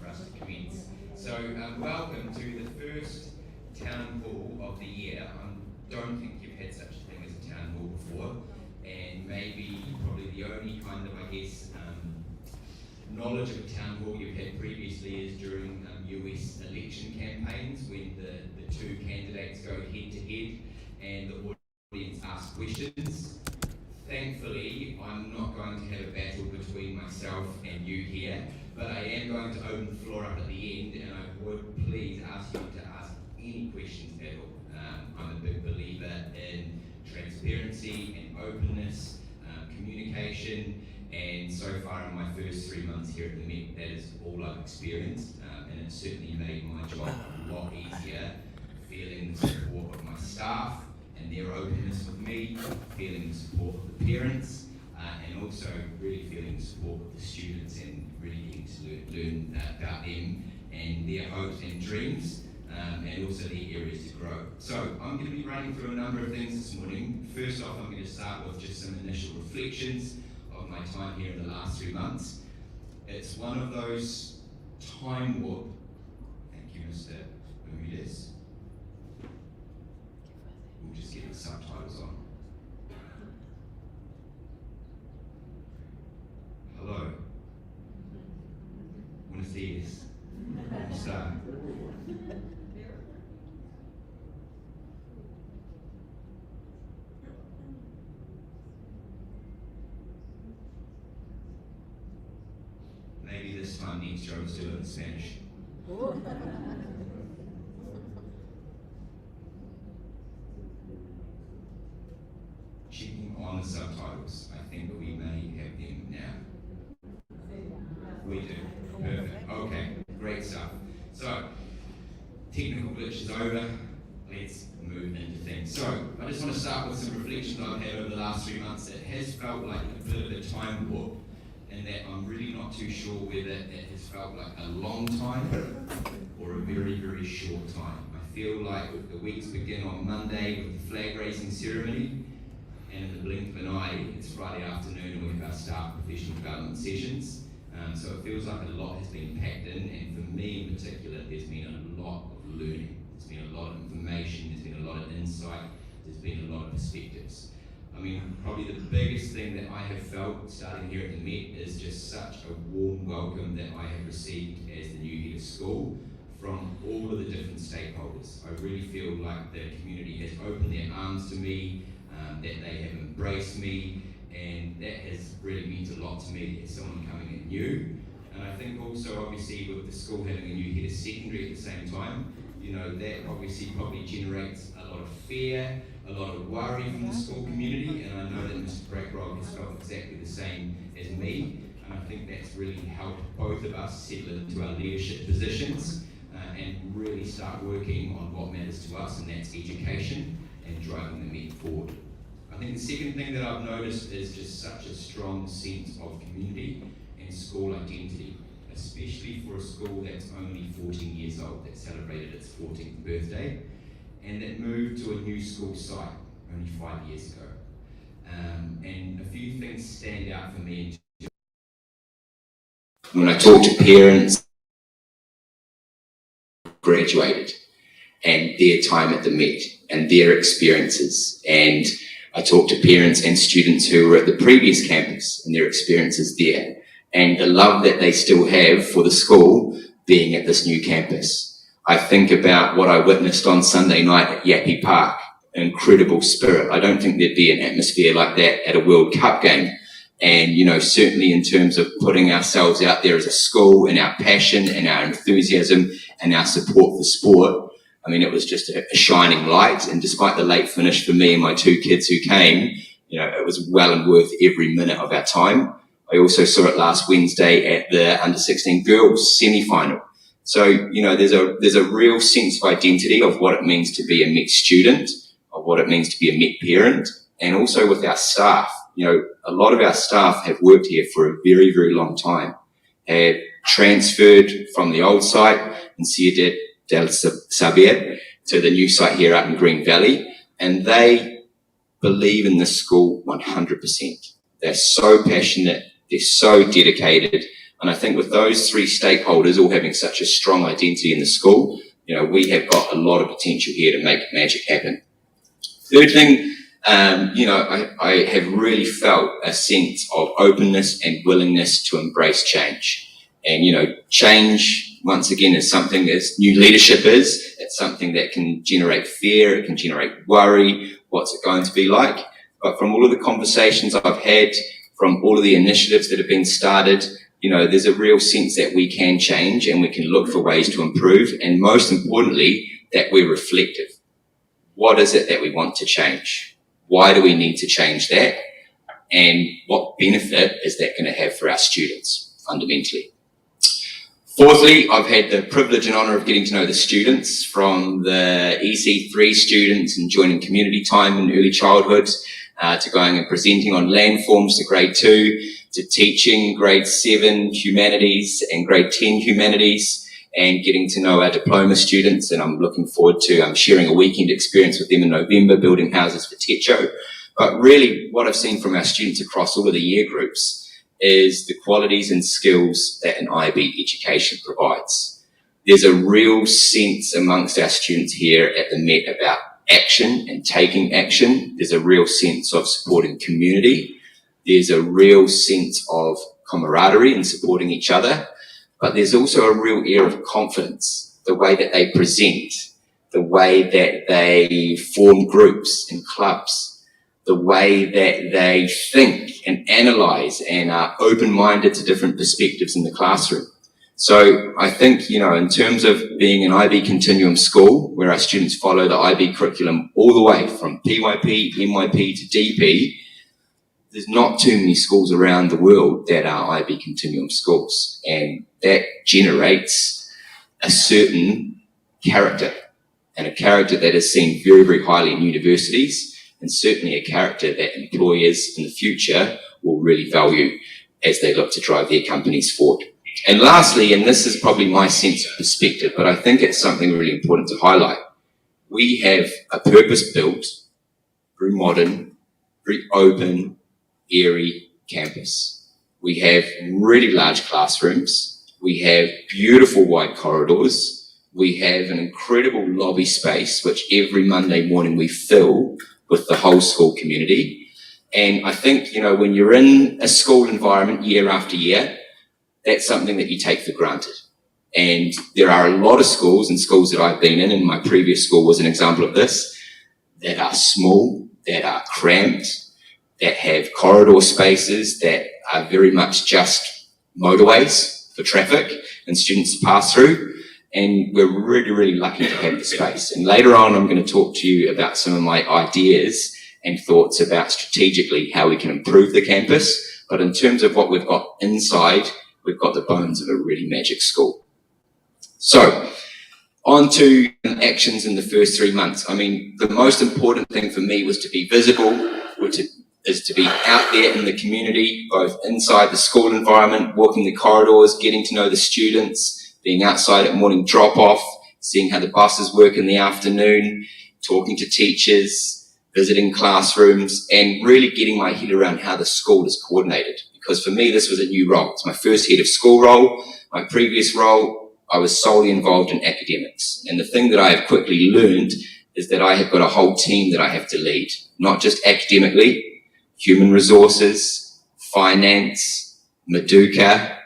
for us to commence. So welcome to the first town hall of the year. I don't think you've had such a thing as a town hall before, and maybe probably the only kind of, I guess, knowledge of a town hall you've had previously is during US election campaigns, when the two candidates go head to head and the audience asks questions. Thankfully, I'm not going to have a battle between myself and you here, but I am going to open the floor up at the end, and I would please ask you to ask any questions at all. I'm a big believer in transparency and openness, communication, and so far in my first 3 months here at the Met, that is all I've experienced, and it's certainly made my job a lot easier, feeling the support of my staff and their openness with me, feeling the support of the parents, and also really feeling the support of the students and really getting to learn about them and their hopes and dreams, and also their areas to grow. So I'm going to be running through a number of things this morning. First off, I'm going to start with just some initial reflections of my time here in the last 3 months. It's one of those time warp. Thank you, Mr. Bermudez. We'll just get the subtitles on. Hello. Buenos dias. ¿Cómo está? Maybe this time next year I'll do it in Spanish. Checking on the subtitles. I think we may have them now. We do. Perfect. Okay, great stuff. So, technical glitch is over. Let's move into things. So, I just want to start with some reflection I've had over the last 3 months. It has felt like a bit of a time warp, and that I'm really not too sure whether it has felt like a long time or a very, very short time. I feel like the weeks begin on Monday with the flag raising ceremony, and in the blink of an eye, it's Friday afternoon and we have our staff professional development sessions. So it feels like a lot has been packed in, and for me in particular, there's been a lot of learning. There's been a lot of information, there's been a lot of insight, there's been a lot of perspectives. I mean, probably the biggest thing that I have felt starting here at the Met is just such a warm welcome that I have received as the new head of school from all of the different stakeholders. I really feel like the community has opened their arms to me, that they have embraced me, and that has really meant a lot to me as someone coming in new. And I think also, obviously, with the school having a new head of secondary at the same time, you know, that obviously probably generates a lot of fear, a lot of worry from the school community, and I know that Mr. Brackrog has felt exactly the same as me, and I think that's really helped both of us settle into our leadership positions and really start working on what matters to us, and that's education and driving the Met forward. I think the second thing that I've noticed is just such a strong sense of community and school identity, especially for a school that's only 14 years old, that celebrated its 14th birthday, and that moved to a new school site only 5 years ago. And a few things stand out for me. When I talk to parents graduated and their time at the Met and their experiences, and I talk to parents and students who were at the previous campus and their experiences there, and the love that they still have for the school being at this new campus. I think about what I witnessed on Sunday night at Yappy Park, incredible spirit. I don't think there'd be an atmosphere like that at a World Cup game. And, you know, certainly in terms of putting ourselves out there as a school and our passion and our enthusiasm and our support for sport, I mean, it was just a shining light. And despite the late finish for me and my 2 kids who came, you know, it was well and worth every minute of our time. I also saw it last Wednesday at the under-16 girls semi-final. So, you know, there's a real sense of identity of what it means to be a Met student, of what it means to be a Met parent, and also with our staff. You know, a lot of our staff have worked here for a very, very long time, have transferred from the old site in Ciudad del Saber to the new site here out in Green Valley, and they believe in this school 100%. They're so passionate, they're so dedicated, And I think with those three stakeholders all having such a strong identity in the school, we have got a lot of potential here to make magic happen. Third thing, I have really felt a sense of openness and willingness to embrace change. And, change, once again, is something as new leadership is. It's something that can generate fear, it can generate worry, what's it going to be like? But from all of the conversations I've had, from all of the initiatives that have been started, there's a real sense that we can change and we can look for ways to improve. And most importantly, that we're reflective. What is it that we want to change? Why do we need to change that? And what benefit is that going to have for our students, fundamentally? Fourthly, I've had the privilege and honour of getting to know the students, from the EC3 students and joining community time in early childhood, to going and presenting on landforms to grade 2, to teaching grade 7 humanities and grade 10 humanities, and getting to know our diploma students. And I'm looking forward to sharing a weekend experience with them in November, building houses for Techo. But really, what I've seen from our students across all of the year groups is the qualities and skills that an IB education provides. There's a real sense amongst our students here at the Met about action and taking action. There's a real sense of supporting community. There's a real sense of camaraderie and supporting each other. But there's also a real air of confidence, the way that they present, the way that they form groups and clubs, the way that they think and analyse and are open-minded to different perspectives in the classroom. So I think, in terms of being an IB continuum school, where our students follow the IB curriculum all the way from PYP, MYP to DP, there's not too many schools around the world that are IB continuum schools. And that generates a certain character, and a character that is seen very, very highly in universities, and certainly a character that employers in the future will really value as they look to drive their companies forward. And lastly, and this is probably my sense of perspective, but I think it's something really important to highlight, we have a purpose-built, very modern, very open, airy campus. We have really large classrooms. We have beautiful wide corridors. We have an incredible lobby space, which every Monday morning we fill with the whole school community. And I think, when you're in a school environment year after year, that's something that you take for granted. And there are a lot of schools, and schools that I've been in, and my previous school was an example of this, that are small, that are cramped, that have corridor spaces that are very much just motorways for traffic and students to pass through. And we're really, really lucky to have the space. And later on, I'm going to talk to you about some of my ideas and thoughts about strategically how we can improve the campus. But in terms of what we've got inside, we've got the bones of a really magic school. So, on to actions in the first 3 months. I mean, the most important thing for me was to be visible, is to be out there in the community, both inside the school environment, walking the corridors, getting to know the students, being outside at morning drop-off, seeing how the buses work in the afternoon, talking to teachers, visiting classrooms, and really getting my head around how the school is coordinated. Because for me, this was a new role. It's my first head of school role. My previous role, I was solely involved in academics. And the thing that I have quickly learned is that I have got a whole team that I have to lead, not just academically, human resources, finance, Maduka,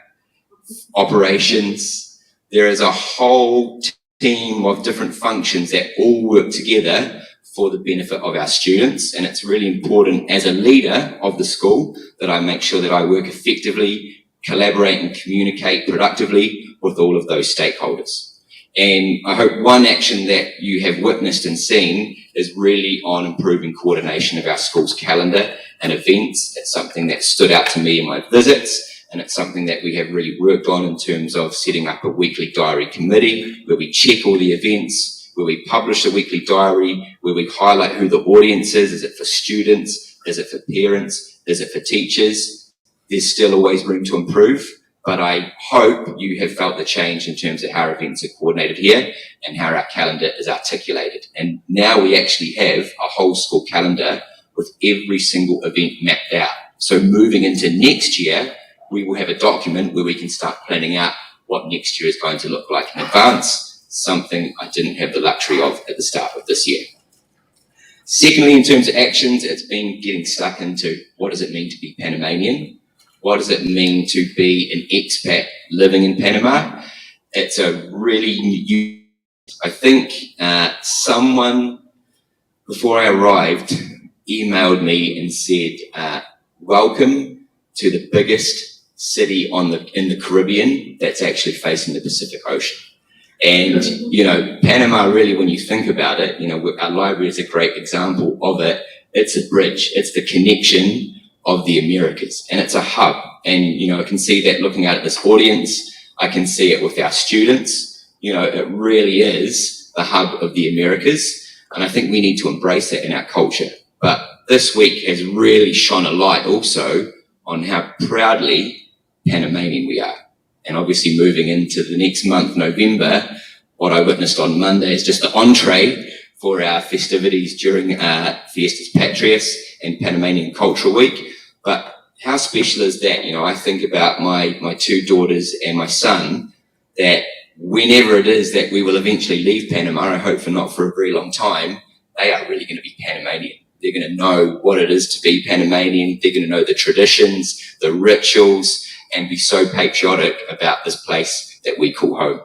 operations. There is a whole team of different functions that all work together for the benefit of our students. And it's really important as a leader of the school that I make sure that I work effectively, collaborate and communicate productively with all of those stakeholders. And I hope one action that you have witnessed and seen is really on improving coordination of our school's calendar and events. It's something that stood out to me in my visits, and it's something that we have really worked on in terms of setting up a weekly diary committee where we check all the events, where we publish a weekly diary, where we highlight who the audience is. Is it for students? Is it for parents? Is it for teachers? There's still always room to improve, but I hope you have felt the change in terms of how our events are coordinated here and how our calendar is articulated. And now we actually have a whole school calendar with every single event mapped out. So moving into next year, we will have a document where we can start planning out what next year is going to look like in advance, something I didn't have the luxury of at the start of this year. Secondly, in terms of actions, it's been getting stuck into what does it mean to be Panamanian? What does it mean to be an expat living in Panama? It's a really new, I think someone before I arrived emailed me and said, welcome to the biggest city in the Caribbean that's actually facing the Pacific Ocean. And, you know, Panama really, when you think about it, you know, our library is a great example of it. It's a bridge. It's the connection of the Americas, and it's a hub. And, you know, I can see that looking out at this audience. I can see it with our students. You know, it really is the hub of the Americas. And I think we need to embrace that in our culture. But this week has really shone a light also on how proudly Panamanian we are. And obviously moving into the next month, November, what I witnessed on Monday is just the entree for our festivities during Fiestas Patrias and Panamanian Cultural Week. But how special is that? You know, I think about my two daughters and my son, that whenever it is that we will eventually leave Panama, I hope not for a very long time, they are really going to be Panamanian. They're going to know what it is to be Panamanian. They're going to know the traditions, the rituals, and be so patriotic about this place that we call home.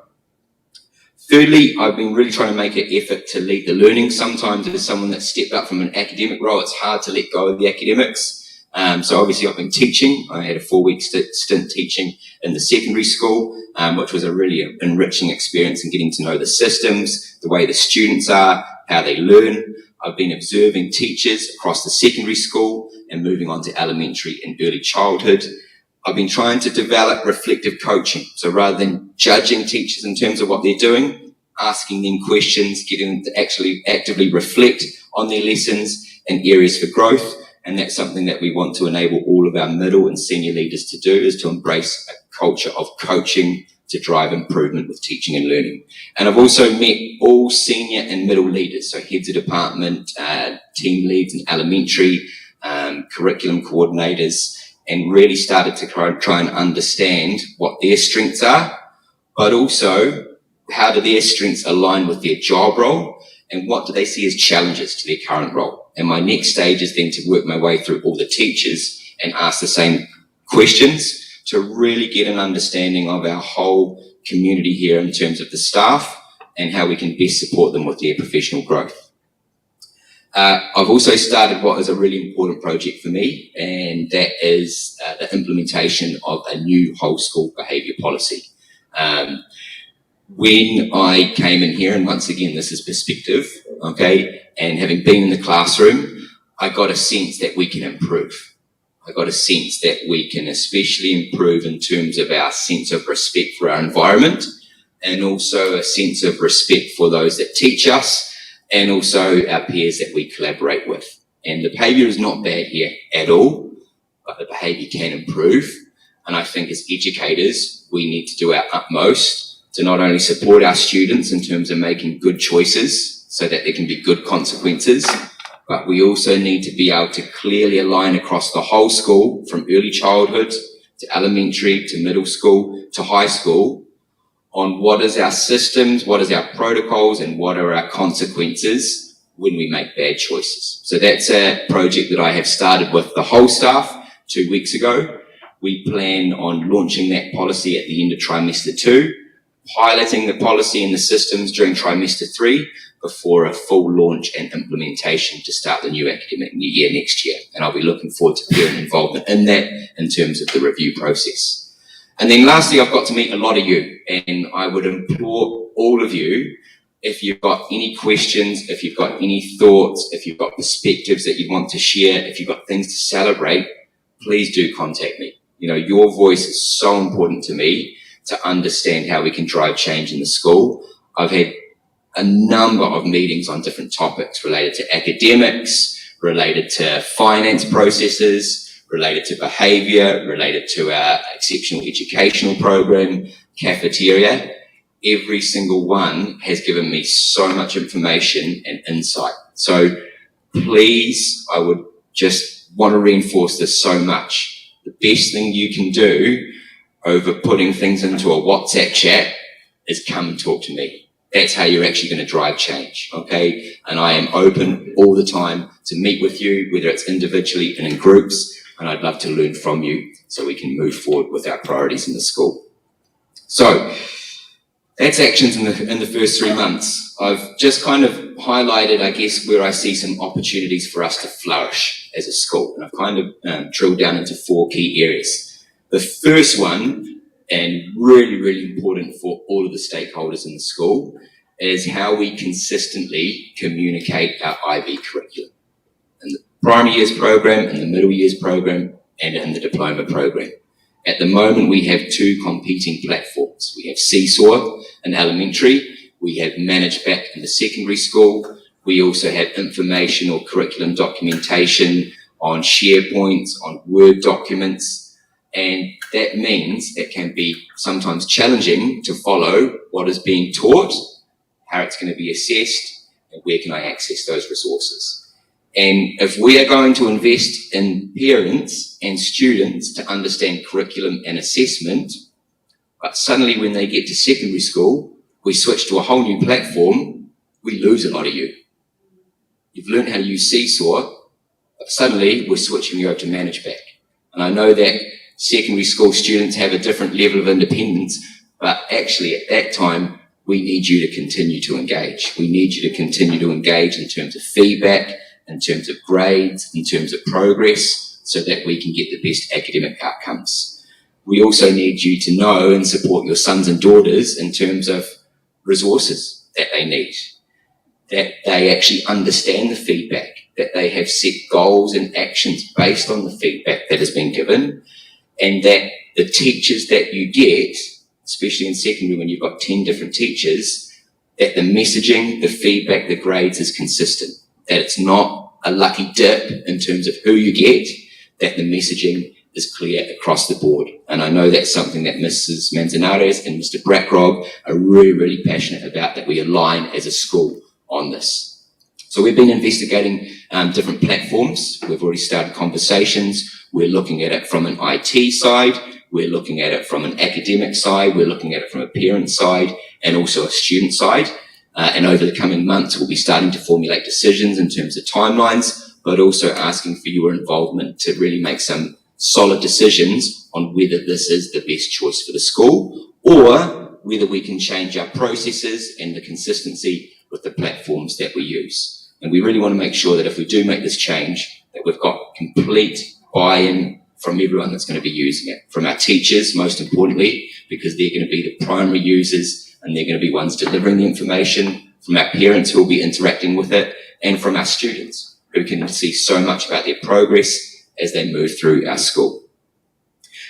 Thirdly, I've been really trying to make an effort to lead the learning. Sometimes as someone that's stepped up from an academic role, it's hard to let go of the academics. So obviously I've been teaching. I had a 4-week stint teaching in the secondary school, which was a really enriching experience in getting to know the systems, the way the students are, how they learn. I've been observing teachers across the secondary school and moving on to elementary and early childhood. I've been trying to develop reflective coaching. So rather than judging teachers in terms of what they're doing, asking them questions, getting them to actually actively reflect on their lessons and areas for growth. And that's something that we want to enable all of our middle and senior leaders to do, is to embrace a culture of coaching to drive improvement with teaching and learning. And I've also met all senior and middle leaders, so heads of department, team leads in elementary, curriculum coordinators, and really started to try and understand what their strengths are, but also how do their strengths align with their job role, and what do they see as challenges to their current role. And my next stage is then to work my way through all the teachers and ask the same questions to really get an understanding of our whole community here in terms of the staff and how we can best support them with their professional growth. I've also started what is a really important project for me, and that is the implementation of a new whole school behaviour policy. When I came in here, and once again, this is perspective, okay, and having been in the classroom, I got a sense that we can improve. I got a sense that we can especially improve in terms of our sense of respect for our environment, and also a sense of respect for those that teach us, and also our peers that we collaborate with. And the behaviour is not bad here at all, but the behaviour can improve. And I think as educators, we need to do our utmost to not only support our students in terms of making good choices so that there can be good consequences, but we also need to be able to clearly align across the whole school, from early childhood to elementary to middle school to high school, on what is our systems, what is our protocols, and what are our consequences when we make bad choices. So that's a project that I have started with the whole staff 2 weeks ago. We plan on launching that policy at the end of trimester 2, piloting the policy and the systems during trimester 3 before a full launch and implementation to start the new academic year next year. And I'll be looking forward to parent involvement in that in terms of the review process. And then lastly, I've got to meet a lot of you, and I would implore all of you, if you've got any questions, if you've got any thoughts, if you've got perspectives that you want to share, if you've got things to celebrate, please do contact me. You know, your voice is so important to me to understand how we can drive change in the school. I've had a number of meetings on different topics related to academics, related to finance processes, related to behaviour, related to our exceptional educational program, cafeteria. Every single one has given me so much information and insight. So please, I would just want to reinforce this so much. the best thing you can do over putting things into a WhatsApp chat is come and talk to me. That's how you're actually going to drive change, okay? And I am open all the time to meet with you, whether it's individually and in groups, and I'd love to learn from you so we can move forward with our priorities in the school. So that's actions in the first 3 months. I've just kind of highlighted, I guess, where I see some opportunities for us to flourish as a school, and I've kind of drilled down into 4 key areas. The first one, and really, really important for all of the stakeholders in the school, is how we consistently communicate our IB curriculum in the primary years program, in the middle years program, and in the diploma program. At the moment, we have 2 competing platforms. We have Seesaw in elementary, we have Manage Back in the secondary school, we also have information or curriculum documentation on SharePoints, on Word documents, and that means it can be sometimes challenging to follow what is being taught, how it's going to be assessed, and where can I access those resources. And if we are going to invest in parents and students to understand curriculum and assessment, but suddenly when they get to secondary school, we switch to a whole new platform, we lose a lot of you. You've learned how to use Seesaw, but suddenly we're switching you over to Manage Back. And I know that secondary school students have a different level of independence, but actually at that time, we need you to continue to engage. We need you to continue to engage in terms of feedback, in terms of grades, in terms of progress, so that we can get the best academic outcomes. We also need you to know and support your sons and daughters in terms of resources that they need, that they actually understand the feedback, that they have set goals and actions based on the feedback that has been given, and that the teachers that you get, especially in secondary when you've got 10 different teachers, that the messaging, the feedback, the grades is consistent, that it's not a lucky dip in terms of who you get, that the messaging is clear across the board. And I know that's something that Mrs. Manzanares and Mr. Brackrog are really, really passionate about, that we align as a school on this. So we've been investigating different platforms. We've already started conversations. We're looking at it from an IT side. We're looking at it from an academic side. We're looking at it from a parent side and also a student side. And over the coming months, we'll be starting to formulate decisions in terms of timelines, but also asking for your involvement to really make some solid decisions on whether this is the best choice for the school or whether we can change our processes and the consistency with the platforms that we use. And we really want to make sure that if we do make this change, that we've got complete buy-in from everyone that's going to be using it, from our teachers, most importantly, because they're going to be the primary users and they're going to be ones delivering the information, from our parents who will be interacting with it, and from our students who can see so much about their progress as they move through our school.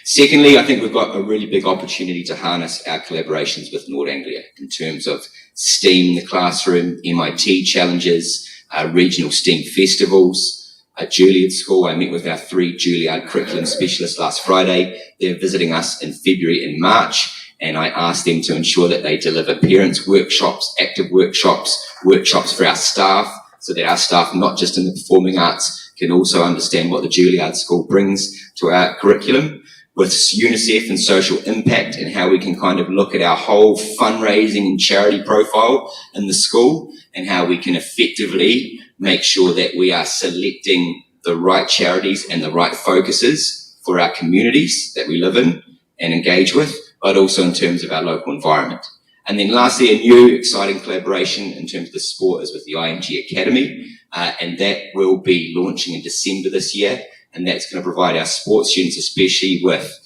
Secondly, I think we've got a really big opportunity to harness our collaborations with North Anglia in terms of STEAM in the classroom, MIT challenges, regional STEAM festivals. At Juilliard School, I met with our 3 Juilliard curriculum specialists last Friday. They're visiting us in February and March, and I asked them to ensure that they deliver parents workshops, active workshops, workshops for our staff, so that our staff, not just in the performing arts, can also understand what the Juilliard School brings to our curriculum, with UNICEF and social impact, and how we can kind of look at our whole fundraising and charity profile in the school, and how we can effectively make sure that we are selecting the right charities and the right focuses for our communities that we live in and engage with, but also in terms of our local environment. And then lastly, a new exciting collaboration in terms of the sport is with the IMG Academy, and that will be launching in December this year, and that's going to provide our sports students, especially with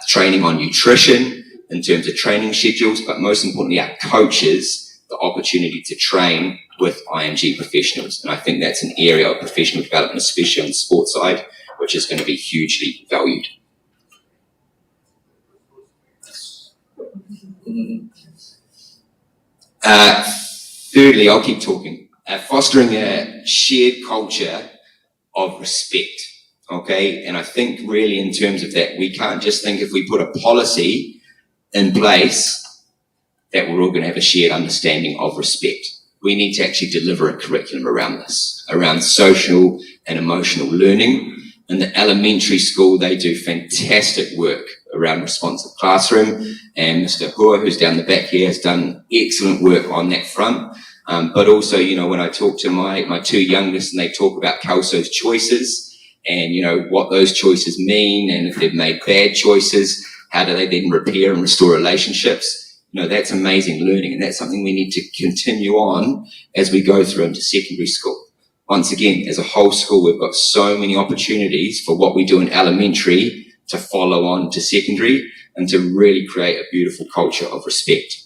training on nutrition in terms of training schedules, but most importantly, our coaches, the opportunity to train with IMG professionals. And I think that's an area of professional development, especially on the sports side, which is going to be hugely valued. Thirdly, I'll keep talking. Fostering a shared culture of respect, okay? And I think really in terms of that, we can't just think if we put a policy in place that we're all going to have a shared understanding of respect. We need to actually deliver a curriculum around this, around social and emotional learning, In the elementary school, they do fantastic work around responsive classroom, and Mr. Hua, who's down the back here, has done excellent work on that front. But also, you know, when I talk to my two youngest and they talk about Kelso's choices and, you know, what those choices mean, and if they've made bad choices, how do they then repair and restore relationships? You know, that's amazing learning, and that's something we need to continue on as we go through into secondary school. Once again, as a whole school, we've got so many opportunities for what we do in elementary to follow on to secondary and to really create a beautiful culture of respect.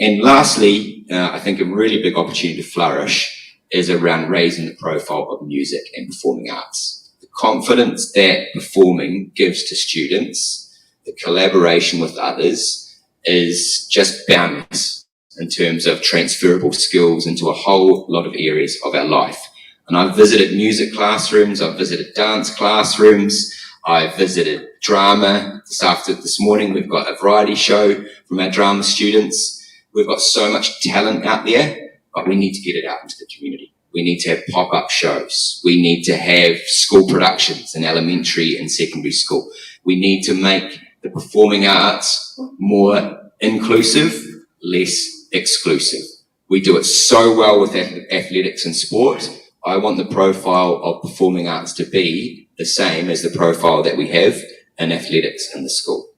And lastly, I think a really big opportunity to flourish is around raising the profile of music and performing arts. The confidence that performing gives to students, the collaboration with others, is just boundless in terms of transferable skills into a whole lot of areas of our life. And I've visited music classrooms, I've visited dance classrooms, I've visited drama. This morning we've got a variety show from our drama students. We've got so much talent out there, but we need to get it out into the community. We need to have pop-up shows. We need to have school productions in elementary and secondary school. We need to make the performing arts more inclusive, less exclusive. We do it so well with athletics and sport. I want the profile of performing arts to be the same as the profile that we have in athletics in the school.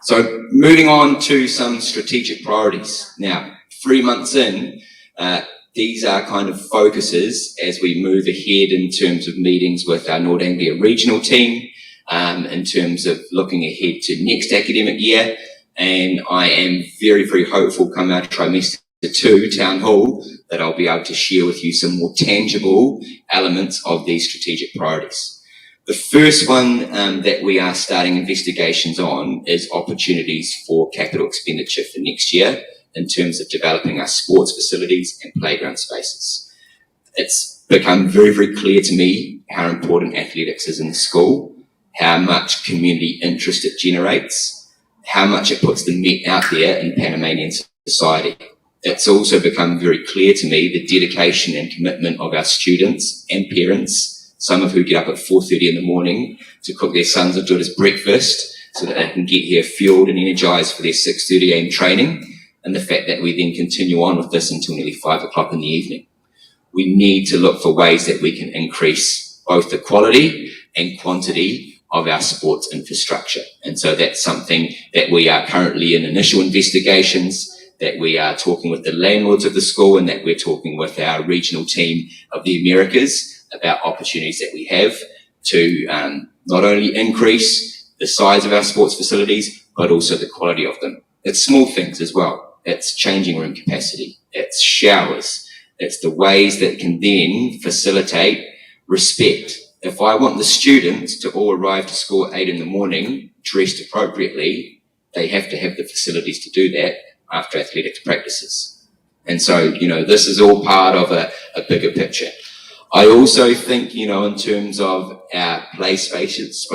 So moving on to some strategic priorities. Now, 3 months in, these are kind of focuses as we move ahead in terms of meetings with our North Anglia regional team, in terms of looking ahead to next academic year. And I am very, very hopeful come our trimester 2 town hall that I'll be able to share with you some more tangible elements of these strategic priorities. The first one that we are starting investigations on is opportunities for capital expenditure for next year in terms of developing our sports facilities and playground spaces. It's become very, very clear to me how important athletics is in the school, how much community interest it generates, how much it puts the Met out there in Panamanian society. It's also become very clear to me the dedication and commitment of our students and parents, some of who get up at 4:30 in the morning to cook their sons or daughters breakfast so that they can get here fueled and energized for their 6:30 a.m. training, and the fact that we then continue on with this until nearly 5 o'clock in the evening. We need to look for ways that we can increase both the quality and quantity of our sports infrastructure. And so that's something that we are currently in initial investigations, that we are talking with the landlords of the school, and that we're talking with our regional team of the Americas about opportunities that we have to not only increase the size of our sports facilities, but also the quality of them. It's small things as well. It's changing room capacity. It's showers. It's the ways that can then facilitate respect. If I want the students to all arrive to school at 8 in the morning, dressed appropriately, they have to have the facilities to do that after athletics practices. And so, you know, this is all part of a bigger picture. I also think, you know, in terms of our play spaces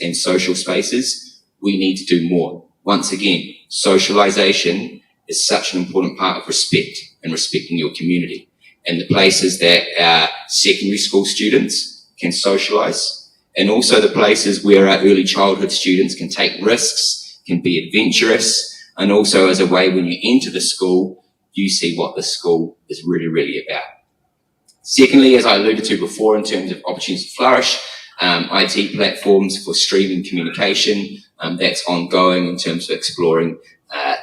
and social spaces, we need to do more. Once again, socialization is such an important part of respect and respecting your community. And the places that our secondary school students can socialize, and also the places where our early childhood students can take risks, can be adventurous, and also as a way when you enter the school, you see what the school is really, really about. Secondly, as I alluded to before, in terms of opportunities to flourish, IT platforms for streaming communication, that's ongoing in terms of exploring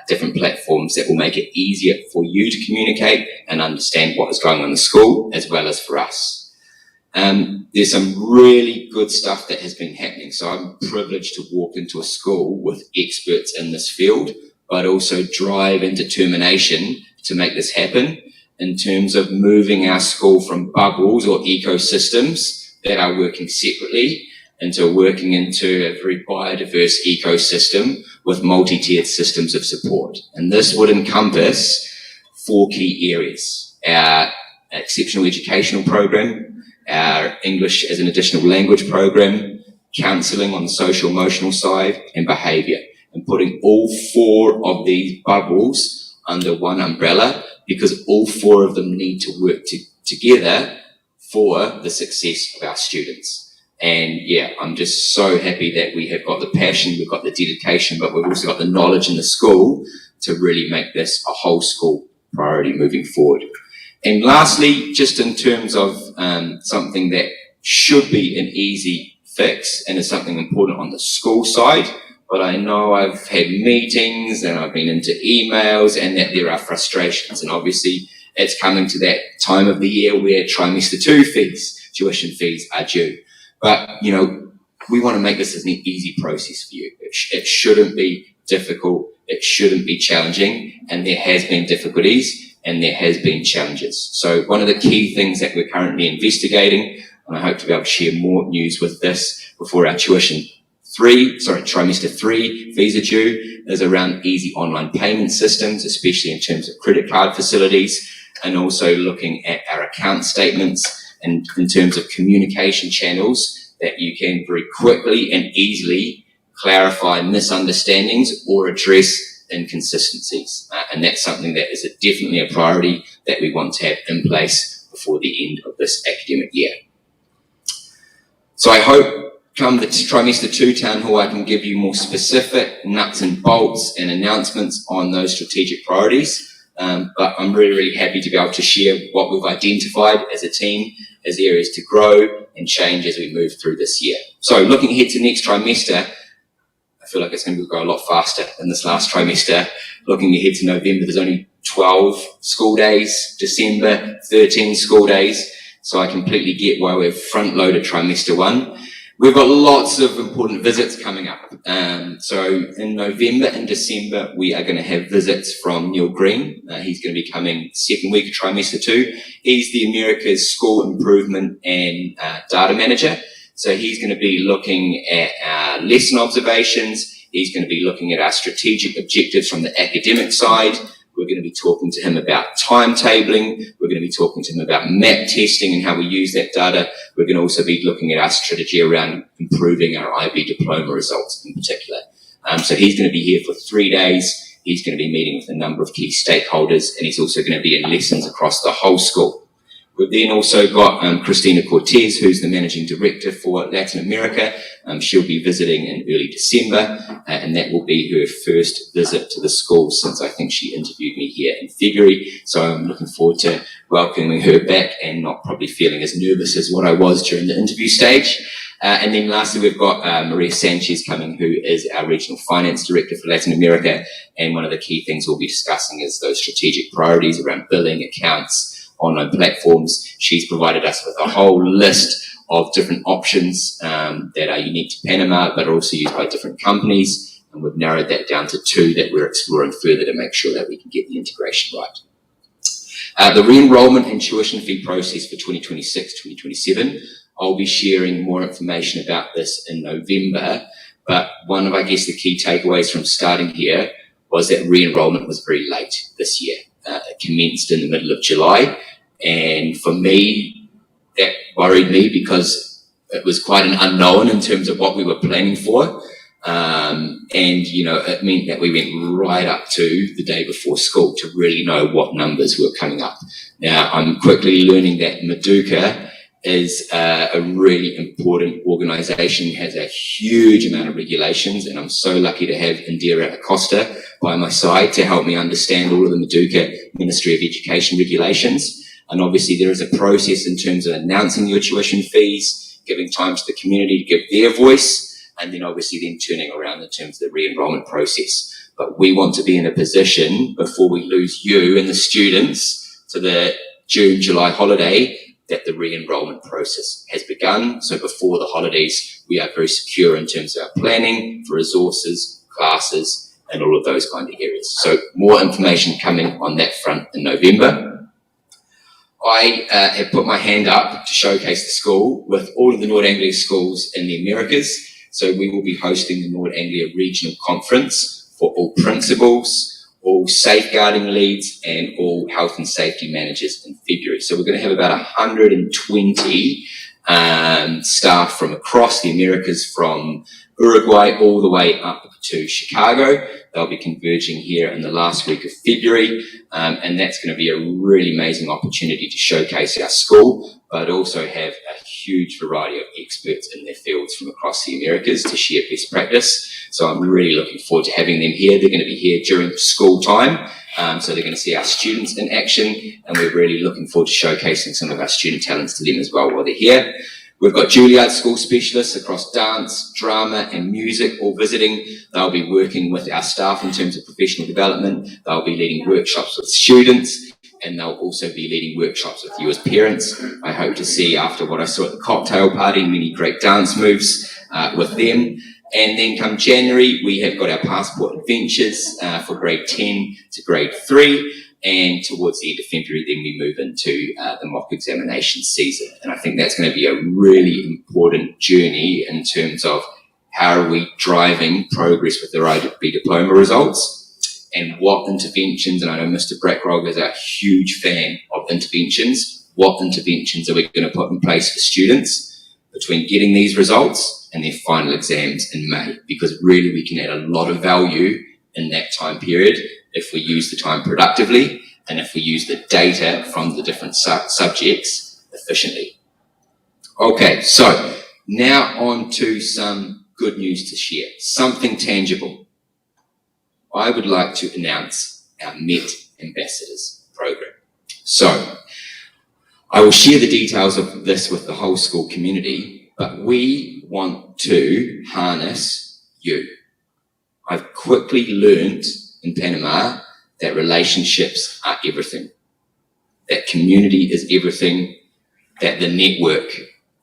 different platforms that will make it easier for you to communicate and understand what is going on in the school, as well as for us. There's some really good stuff that has been happening. So I'm privileged to walk into a school with experts in this field, but also drive and determination to make this happen in terms of moving our school from bubbles or ecosystems that are working separately into working into a very biodiverse ecosystem with multi-tiered systems of support. And this would encompass 4 key areas: our exceptional educational program, our English as an additional language program, counselling on the social emotional side, and behaviour. And putting all 4 of these bubbles under one umbrella, because all 4 of them need to work together for the success of our students. And yeah, I'm just so happy that we have got the passion, we've got the dedication, but we've also got the knowledge in the school to really make this a whole school priority moving forward. And lastly, just in terms of something that should be an easy fix and is something important on the school side, but I know I've had meetings and I've been into emails and that there are frustrations, and obviously it's coming to that time of the year where trimester 2 fees, tuition fees are due. But, we want to make this as an easy process for you. It shouldn't be difficult. It shouldn't be challenging. And there has been difficulties and there has been challenges. So one of the key things that we're currently investigating, and I hope to be able to share more news with this before our trimester 3 fees are due, is around easy online payment systems, especially in terms of credit card facilities, and also looking at our account statements and in terms of communication channels that you can very quickly and easily clarify misunderstandings or address inconsistencies. And that's something that is definitely a priority that we want to have in place before the end of this academic year. So I hope come the trimester 2 town hall, I can give you more specific nuts and bolts and announcements on those strategic priorities. But I'm really, really happy to be able to share what we've identified as a team as areas to grow and change as we move through this year. So looking ahead to next trimester, I feel like it's going to go a lot faster than this last trimester. Looking ahead to November, there's only 12 school days, December, 13 school days. So I completely get why we've front-loaded trimester 1. We've got lots of important visits coming up. So in November and December, we are going to have visits from Neil Green. He's going to be coming second week of trimester 2. He's the America's School Improvement and Data Manager. So he's going to be looking at our lesson observations. He's going to be looking at our strategic objectives from the academic side. We're going to be talking to him about timetabling. We're going to be talking to him about map testing and how we use that data. We're going to also be looking at our strategy around improving our IB diploma results in particular. So he's going to be here for 3 days. He's going to be meeting with a number of key stakeholders, and he's also going to be in lessons across the whole school. We've then also got Christina Cortez, who's the Managing Director for Latin America. She'll be visiting in early December, and that will be her first visit to the school since I think she interviewed me here in February. So I'm looking forward to welcoming her back and not probably feeling as nervous as what I was during the interview stage. And then lastly, we've got Maria Sanchez coming, who is our Regional Finance Director for Latin America. And one of the key things we'll be discussing is those strategic priorities around billing, accounts, online platforms. She's provided us with a whole list of different options that are unique to Panama, but are also used by different companies. And we've narrowed that down to 2 that we're exploring further to make sure that we can get the integration right. The re-enrollment and tuition fee process for 2026-2027, I'll be sharing more information about this in November. But one of, I guess, the key takeaways from starting here was that re-enrollment was very late this year. It commenced in the middle of July. And for me, that worried me because it was quite an unknown in terms of what we were planning for. It meant that we went right up to the day before school to really know what numbers were coming up. Now, I'm quickly learning that Maduka is a really important organisation, has a huge amount of regulations, and I'm so lucky to have Indira Acosta by my side to help me understand all of the Maduka Ministry of Education regulations. And obviously there is a process in terms of announcing your tuition fees, giving time to the community to give their voice, and then obviously then turning around in terms of the re-enrollment process. But we want to be in a position before we lose you and the students to the June, July holiday that the re-enrollment process has begun. So before the holidays, we are very secure in terms of our planning for resources, classes, and all of those kind of areas. So more information coming on that front in November. I have put my hand up to showcase the school with all of the North Anglia schools in the Americas. So we will be hosting the North Anglia Regional Conference for all principals, all safeguarding leads, and all health and safety managers in February. So we're going to have about 120 staff from across the Americas, from Uruguay all the way up to Chicago. They'll be converging here in the last week of February, and that's going to be a really amazing opportunity to showcase our school, but also have a huge variety of experts in their fields from across the Americas to share best practice. So I'm really looking forward to having them here. They're going to be here during school time, so they're going to see our students in action, and we're really looking forward to showcasing some of our student talents to them as well while they're here. We've got Juilliard school specialists across dance, drama and music all visiting. They'll be working with our staff in terms of professional development. They'll be leading workshops with students, and they'll also be leading workshops with you as parents. I hope to see, after what I saw at the cocktail party, many great dance moves with them. And then come January, we have got our passport adventures for grade 10 to grade 3. And towards the end of February, then we move into the mock examination season. And I think that's going to be a really important journey in terms of how are we driving progress with the IB diploma results and what interventions, and I know Mr. Brackrog is a huge fan of interventions, what interventions are we going to put in place for students between getting these results and their final exams in May, because really we can add a lot of value in that time period if we use the time productively and if we use the data from the different subjects efficiently. Okay, so now on to some good news to share, something tangible. I would like to announce our Met Ambassadors program. So I will share the details of this with the whole school community, but we want to harness you. I've quickly learned in Panama that relationships are everything, that community is everything, that the network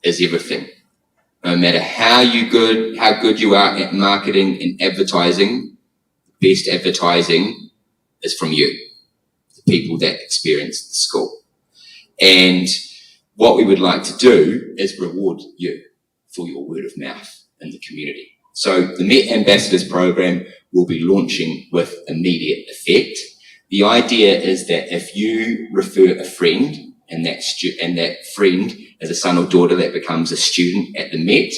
is everything. No matter how good you are at marketing and advertising, the best advertising is from you, the people that experience the school. And what we would like to do is reward you for your word of mouth in the community. So the Met Ambassadors program will be launching with immediate effect. The idea is that if you refer a friend and that friend is a son or daughter that becomes a student at the Met,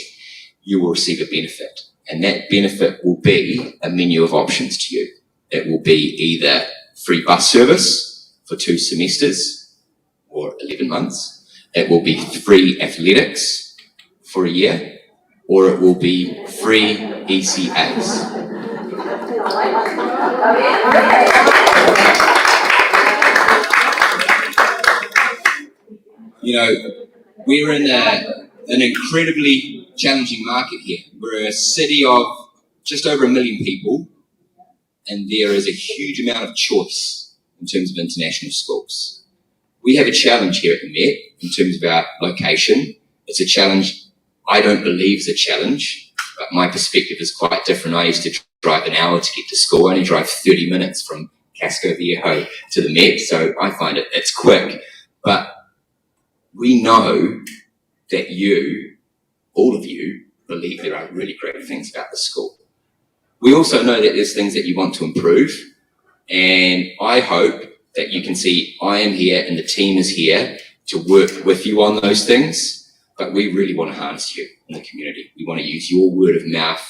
you will receive a benefit. And that benefit will be a menu of options to you. It will be either free bus service for 2 semesters or 11 months. It will be free athletics for a year, or it will be free ECAs. You know, we're in an incredibly challenging market here. We're a city of just over 1 million people, and there is a huge amount of choice in terms of international schools. We have a challenge here at the Met in terms of our location. It's a challenge I don't believe is a challenge, but my perspective is quite different. I used to drive an hour to get to school. I only drive 30 minutes from Casco Viejo to the Met, so I find it's quick. But we know that you, all of you, believe there are really great things about the school. We also know that there's things that you want to improve, and I hope that you can see I am here and the team is here to work with you on those things. But we really want to harness you in the community. We want to use your word of mouth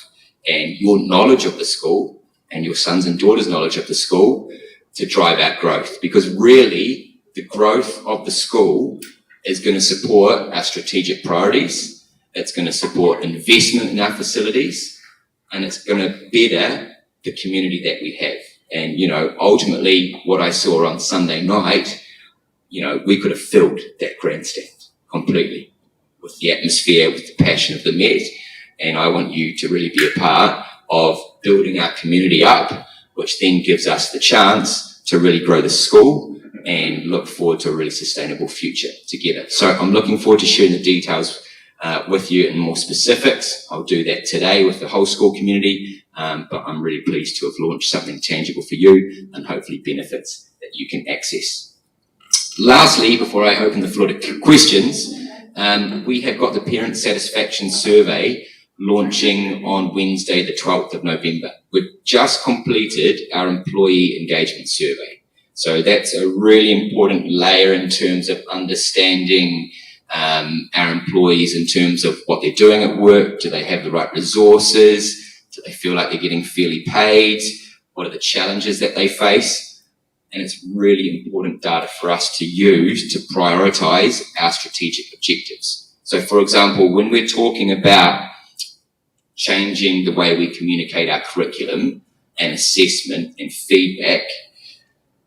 and your knowledge of the school and your sons and daughters' knowledge of the school to drive out growth. Because really, the growth of the school is going to support our strategic priorities. It's going to support investment in our facilities, and it's going to better the community that we have. And, you know, ultimately what I saw on Sunday night, you know, we could have filled that grandstand completely with the atmosphere, with the passion of the Met. And I want you to really be a part of building our community up, which then gives us the chance to really grow the school and look forward to a really sustainable future together. So I'm looking forward to sharing the details with you in more specifics. I'll do that today with the whole school community, but I'm really pleased to have launched something tangible for you and hopefully benefits that you can access. Lastly, before I open the floor to questions, we have got the Parent Satisfaction Survey launching on Wednesday, the 12th of November. We've just completed our Employee Engagement Survey. So that's a really important layer in terms of understanding our employees in terms of what they're doing at work. Do they have the right resources? Do they feel like they're getting fairly paid? What are the challenges that they face? And it's really important data for us to use to prioritise our strategic objectives. So, for example, when we're talking about changing the way we communicate our curriculum and assessment and feedback,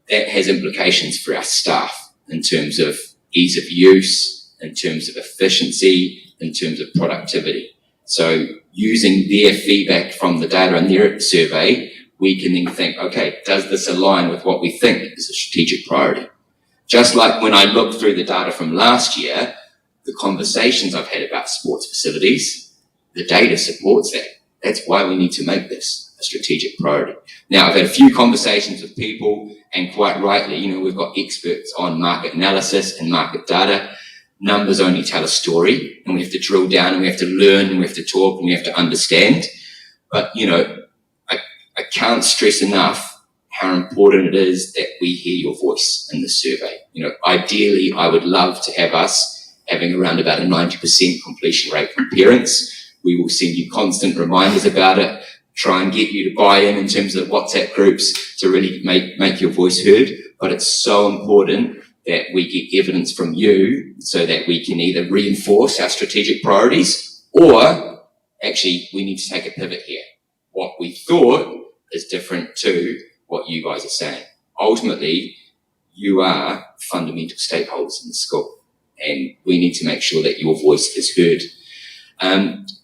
that has implications for our staff in terms of ease of use, in terms of efficiency, in terms of productivity. So using their feedback from the data in their survey, we can then think, okay, does this align with what we think is a strategic priority? Just like when I look through the data from last year, the conversations I've had about sports facilities, the data supports that. That's why we need to make this a strategic priority. Now, I've had a few conversations with people, and quite rightly, we've got experts on market analysis and market data. Numbers only tell a story, and we have to drill down, and we have to learn, and we have to talk, and we have to understand. But, I can't stress enough how important it is that we hear your voice in the survey. Ideally, I would love to have us having around about a 90% completion rate from parents. We will send you constant reminders about it, try and get you to buy in terms of WhatsApp groups to really make your voice heard. But it's so important that we get evidence from you so that we can either reinforce our strategic priorities, or actually we need to take a pivot here. What we thought is different to what you guys are saying. Ultimately, you are fundamental stakeholders in the school, and we need to make sure that your voice is heard.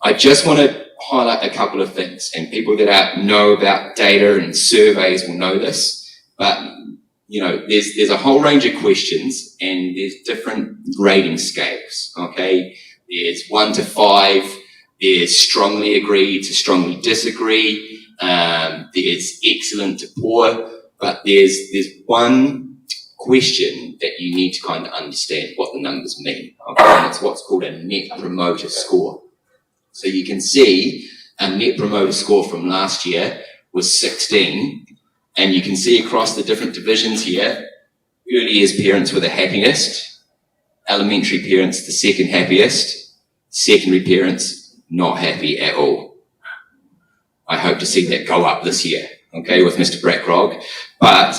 I just want to highlight a couple of things, and people that know about data and surveys will know this, but there's a whole range of questions, and there's different grading scales, okay? There's 1 to 5, there's strongly agree to strongly disagree, there's excellent to poor, but there's one question that you need to kind of understand what the numbers mean, okay? And it's what's called a net promoter score. So you can see a net promoter score from last year was 16, and you can see across the different divisions here, early years parents were the happiest, elementary parents the second happiest, secondary parents not happy at all. I hope to see that go up this year, okay, with Mr. Brackrog. But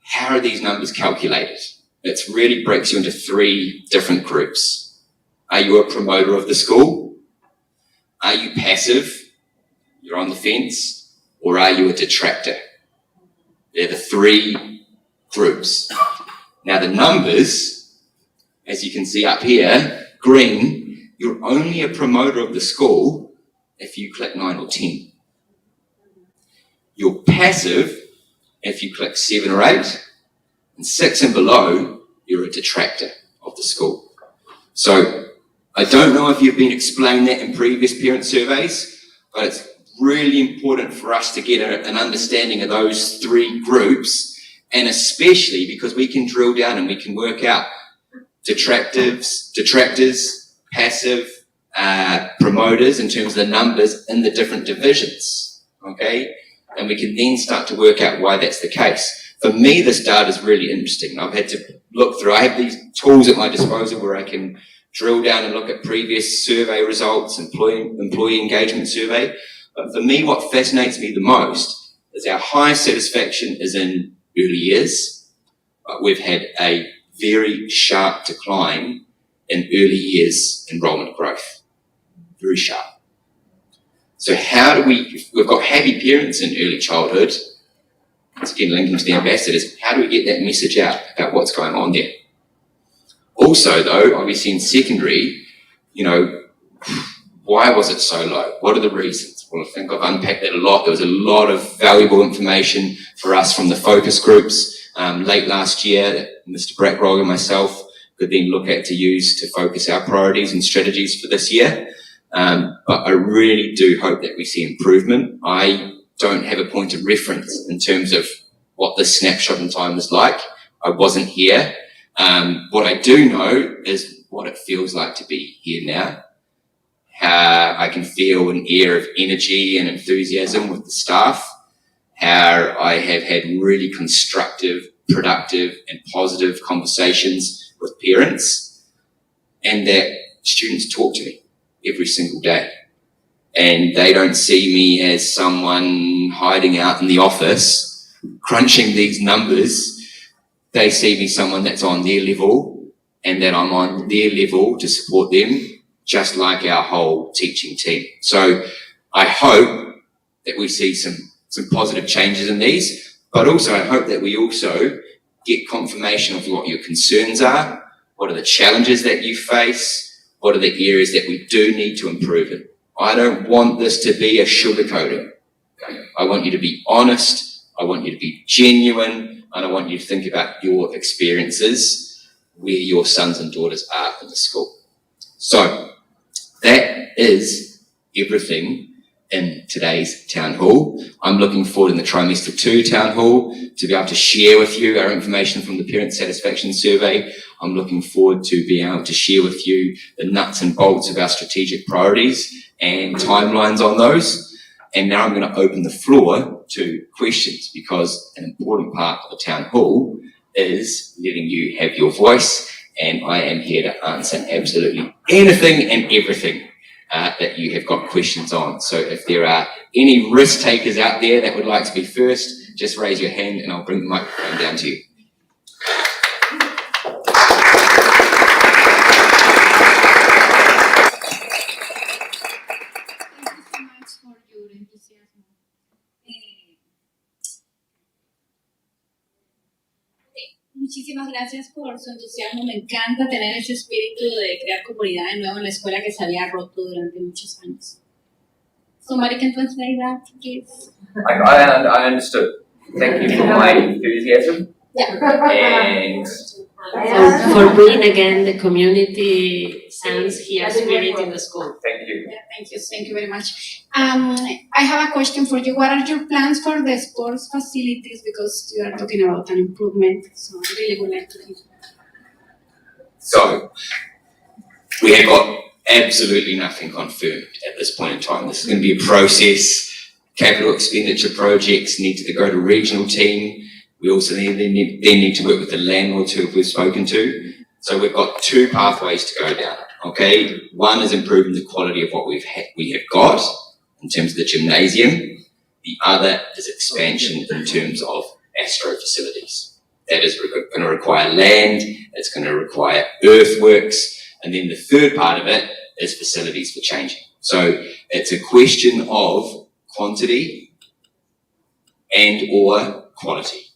how are these numbers calculated? It really breaks you into 3 different groups. Are you a promoter of the school? Are you passive? You're on the fence? Or are you a detractor? They're the 3 groups. Now the numbers, as you can see up here, green, you're only a promoter of the school if you click 9 or 10. You're passive if you click 7 or 8, and 6 and below, you're a detractor of the school. So I don't know if you've been explained that in previous parent surveys, but it's really important for us to get an understanding of those 3 groups, and especially because we can drill down and we can work out detractors, passive, promoters in terms of the numbers in the different divisions, okay? And we can then start to work out why that's the case. For me, this data is really interesting. I've had to look through, I have these tools at my disposal where I can drill down and look at previous survey results, employee engagement survey. But for me, what fascinates me the most is our highest satisfaction is in early years, but we've had a very sharp decline in early years enrollment growth. Very sharp. So how do we've got happy parents in early childhood, once again linking to the ambassadors, how do we get that message out about what's going on there? Also though, obviously in secondary, why was it so low? What are the reasons? Well, I think I've unpacked that a lot. There was a lot of valuable information for us from the focus groups late last year that Mr. Brackrog and myself could then look at to use to focus our priorities and strategies for this year. But I really do hope that we see improvement. I don't have a point of reference in terms of what this snapshot in time is like. I wasn't here. What I do know is what it feels like to be here now. How I can feel an air of energy and enthusiasm with the staff. How I have had really constructive, productive and positive conversations with parents, and that students talk to me every single day. and they don't see me as someone hiding out in the office crunching these numbers. They see me someone that's on their level, and that I'm on their level to support them, just like our whole teaching team. So I hope that we see some positive changes in these, but also I hope that we also get confirmation of what your concerns are, what are the challenges that you face, what are the areas that we do need to improve in. I don't want this to be a sugarcoating. I want you to be honest, I want you to be genuine, and I want you to think about your experiences where your sons and daughters are in the school. So that is everything in today's town hall. I'm looking forward in the trimester 2 town hall to be able to share with you our information from the parent satisfaction survey. I'm looking forward to being able to share with you the nuts and bolts of our strategic priorities and timelines on those. And now I'm going to open the floor to questions, because an important part of the town hall is letting you have your voice, and I am here to answer absolutely anything and everything that you have got questions on. So if there are any risk takers out there that would like to be first, just raise your hand and I'll bring the microphone down to you. Muchísimas gracias por su entusiasmo. Me encanta tener ese espíritu de crear comunidad de nuevo en la escuela que se había roto durante muchos años. Somebody can translate that, please. I understood. Thank you for my enthusiasm. Yeah. And for bringing again the community sense here, spirit in the school. thank you. Yeah, thank you very much. I have a question for you. What are your plans for the sports facilities? Because you are talking about an improvement, so I really would like to hear. So we have got absolutely nothing confirmed at this point in time. This is going to be a process. Capital expenditure projects need to go to regional team. We also need to work with the landlords who we've spoken to. So we've got 2 pathways to go down. Okay, one is improving the quality of what we have got in terms of the gymnasium. The other is expansion in terms of astro facilities. That is going to require land. It's going to require earthworks, and then the third part of it is facilities for changing. So it's a question of quantity and or quality,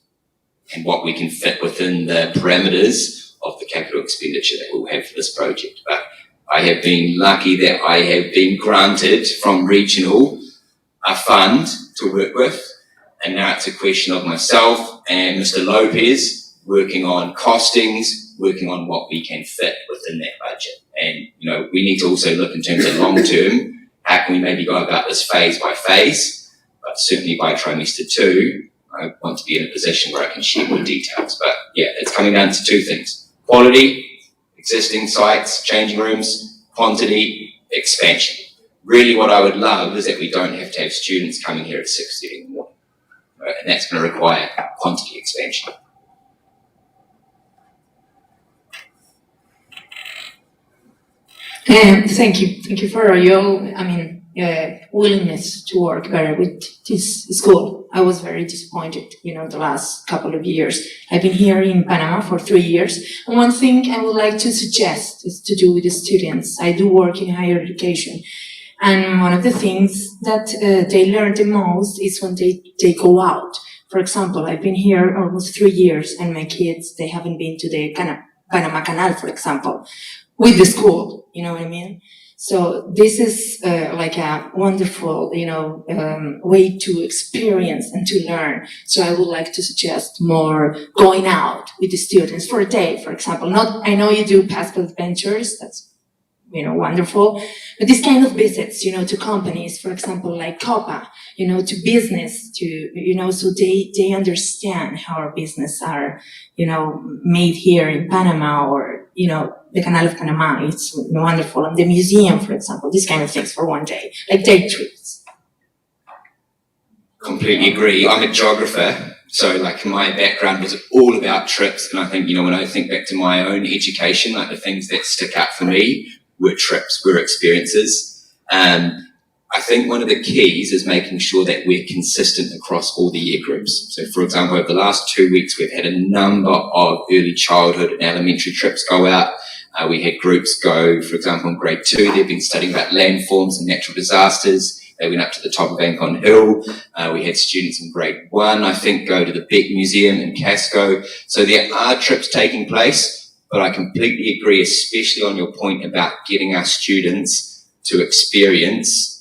and what we can fit within the parameters of the capital expenditure that we'll have for this project. But I have been lucky that I have been granted from regional a fund to work with, and now it's a question of myself and Mr. Lopez working on costings, working on what we can fit within that budget. And, you know, we need to also look in terms of long term, how can we maybe go about this phase by phase, but certainly by trimester 2, I want to be in a position where I can share more details. But yeah, it's coming down to 2 things: quality, existing sites, changing rooms; quantity, expansion. Really what I would love is that we don't have to have students coming here at 6:30 in the morning, right? And that's going to require quantity expansion. Thank you for your, willingness to work better with this school. I was very disappointed, the last couple of years. I've been here in Panama for 3 years. And one thing I would like to suggest is to do with the students. I do work in higher education. And one of the things that they learn the most is when they go out. For example, I've been here almost 3 years, and my kids, they haven't been to the Panama Canal, for example, with the school, you know what I mean? So this is like a wonderful, way to experience and to learn. So I would like to suggest more going out with the students for a day, for example. I know you do passport adventures, that's, wonderful. But this kind of visits, to companies, for example, like Copa, to business, so they understand how our business are, made here in Panama, or, the Canal of Panama. It's wonderful. And the museum, for example, these kind of things for one day, like day trips. Completely agree. I'm a geographer, so like my background was all about trips. And I think, when I think back to my own education, like the things that stick out for me were trips, were experiences. I think one of the keys is making sure that we're consistent across all the year groups. So, for example, over the last 2 weeks, we've had a number of early childhood and elementary trips go out. We had groups go, for example, in grade 2, they've been studying about landforms and natural disasters. They went up to the top of Ancon Hill. We had students in grade 1, I think, go to the Beck Museum in Casco. So there are trips taking place, but I completely agree, especially on your point about getting our students to experience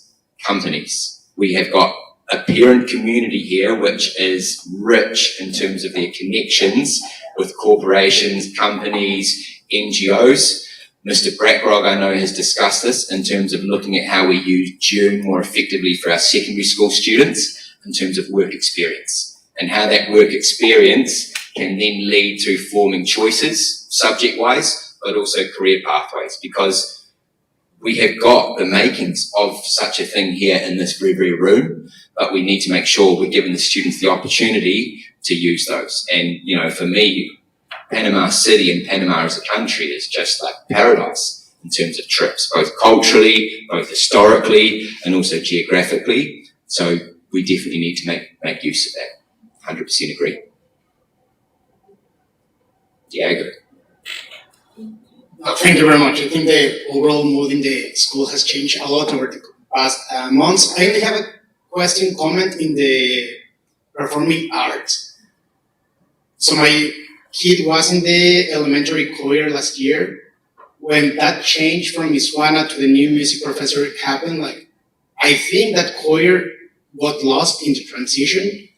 companies. We have got a parent community here which is rich in terms of their connections with corporations, companies, NGOs. Mr. Brackrog, I know, has discussed this in terms of looking at how we use June more effectively for our secondary school students in terms of work experience, and how that work experience can then lead to forming choices, subject-wise, but also career pathways, because we have got the makings of such a thing here in this very, very room, but we need to make sure we're giving the students the opportunity to use those. And, you know, for me, Panama City and Panama as a country is just like paradise in terms of trips, both culturally, both historically, and also geographically. So we definitely need to make use of that. 100% agree. Diego. Thank you very much. I think the overall mood in the school has changed a lot over the past months. I only have a comment in the performing arts. So my kid was in the elementary choir last year. When that change from Miss Juana to the new music professor happened, like, I think that choir got lost in the transition,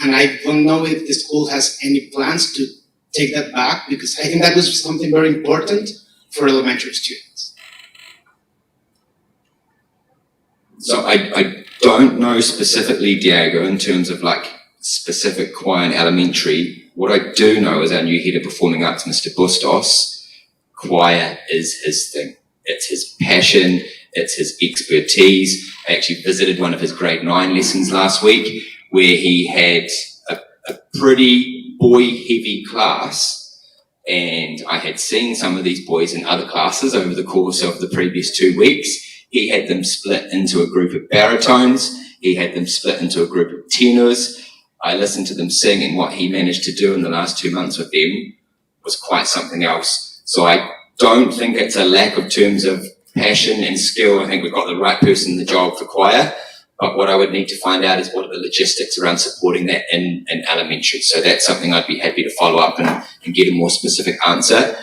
and I don't know if the school has any plans to take that back, because I think that was something very important for elementary students. So I don't know specifically, Diego, in terms of like specific choir in elementary. What I do know is our new head of performing arts, Mr. Bustos, choir is his thing. It's his passion, it's his expertise. I actually visited one of his grade 9 lessons last week where he had a pretty boy-heavy class, and I had seen some of these boys in other classes over the course of the previous 2 weeks. He had them split into a group of baritones. He had them split into a group of tenors. I listened to them sing, and what he managed to do in the last 2 months with them was quite something else. So I don't think it's a lack of terms of passion and skill. I think we've got the right person in the job for choir. But what I would need to find out is what are the logistics around supporting that in elementary. So that's something I'd be happy to follow up and get a more specific answer.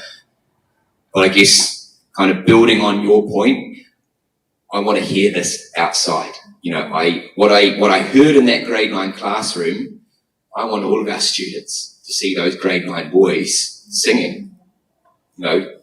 But I guess kind of building on your point, I want to hear this outside. You know, what I heard in that grade 9 classroom, I want all of our students to see those grade 9 boys singing. You know,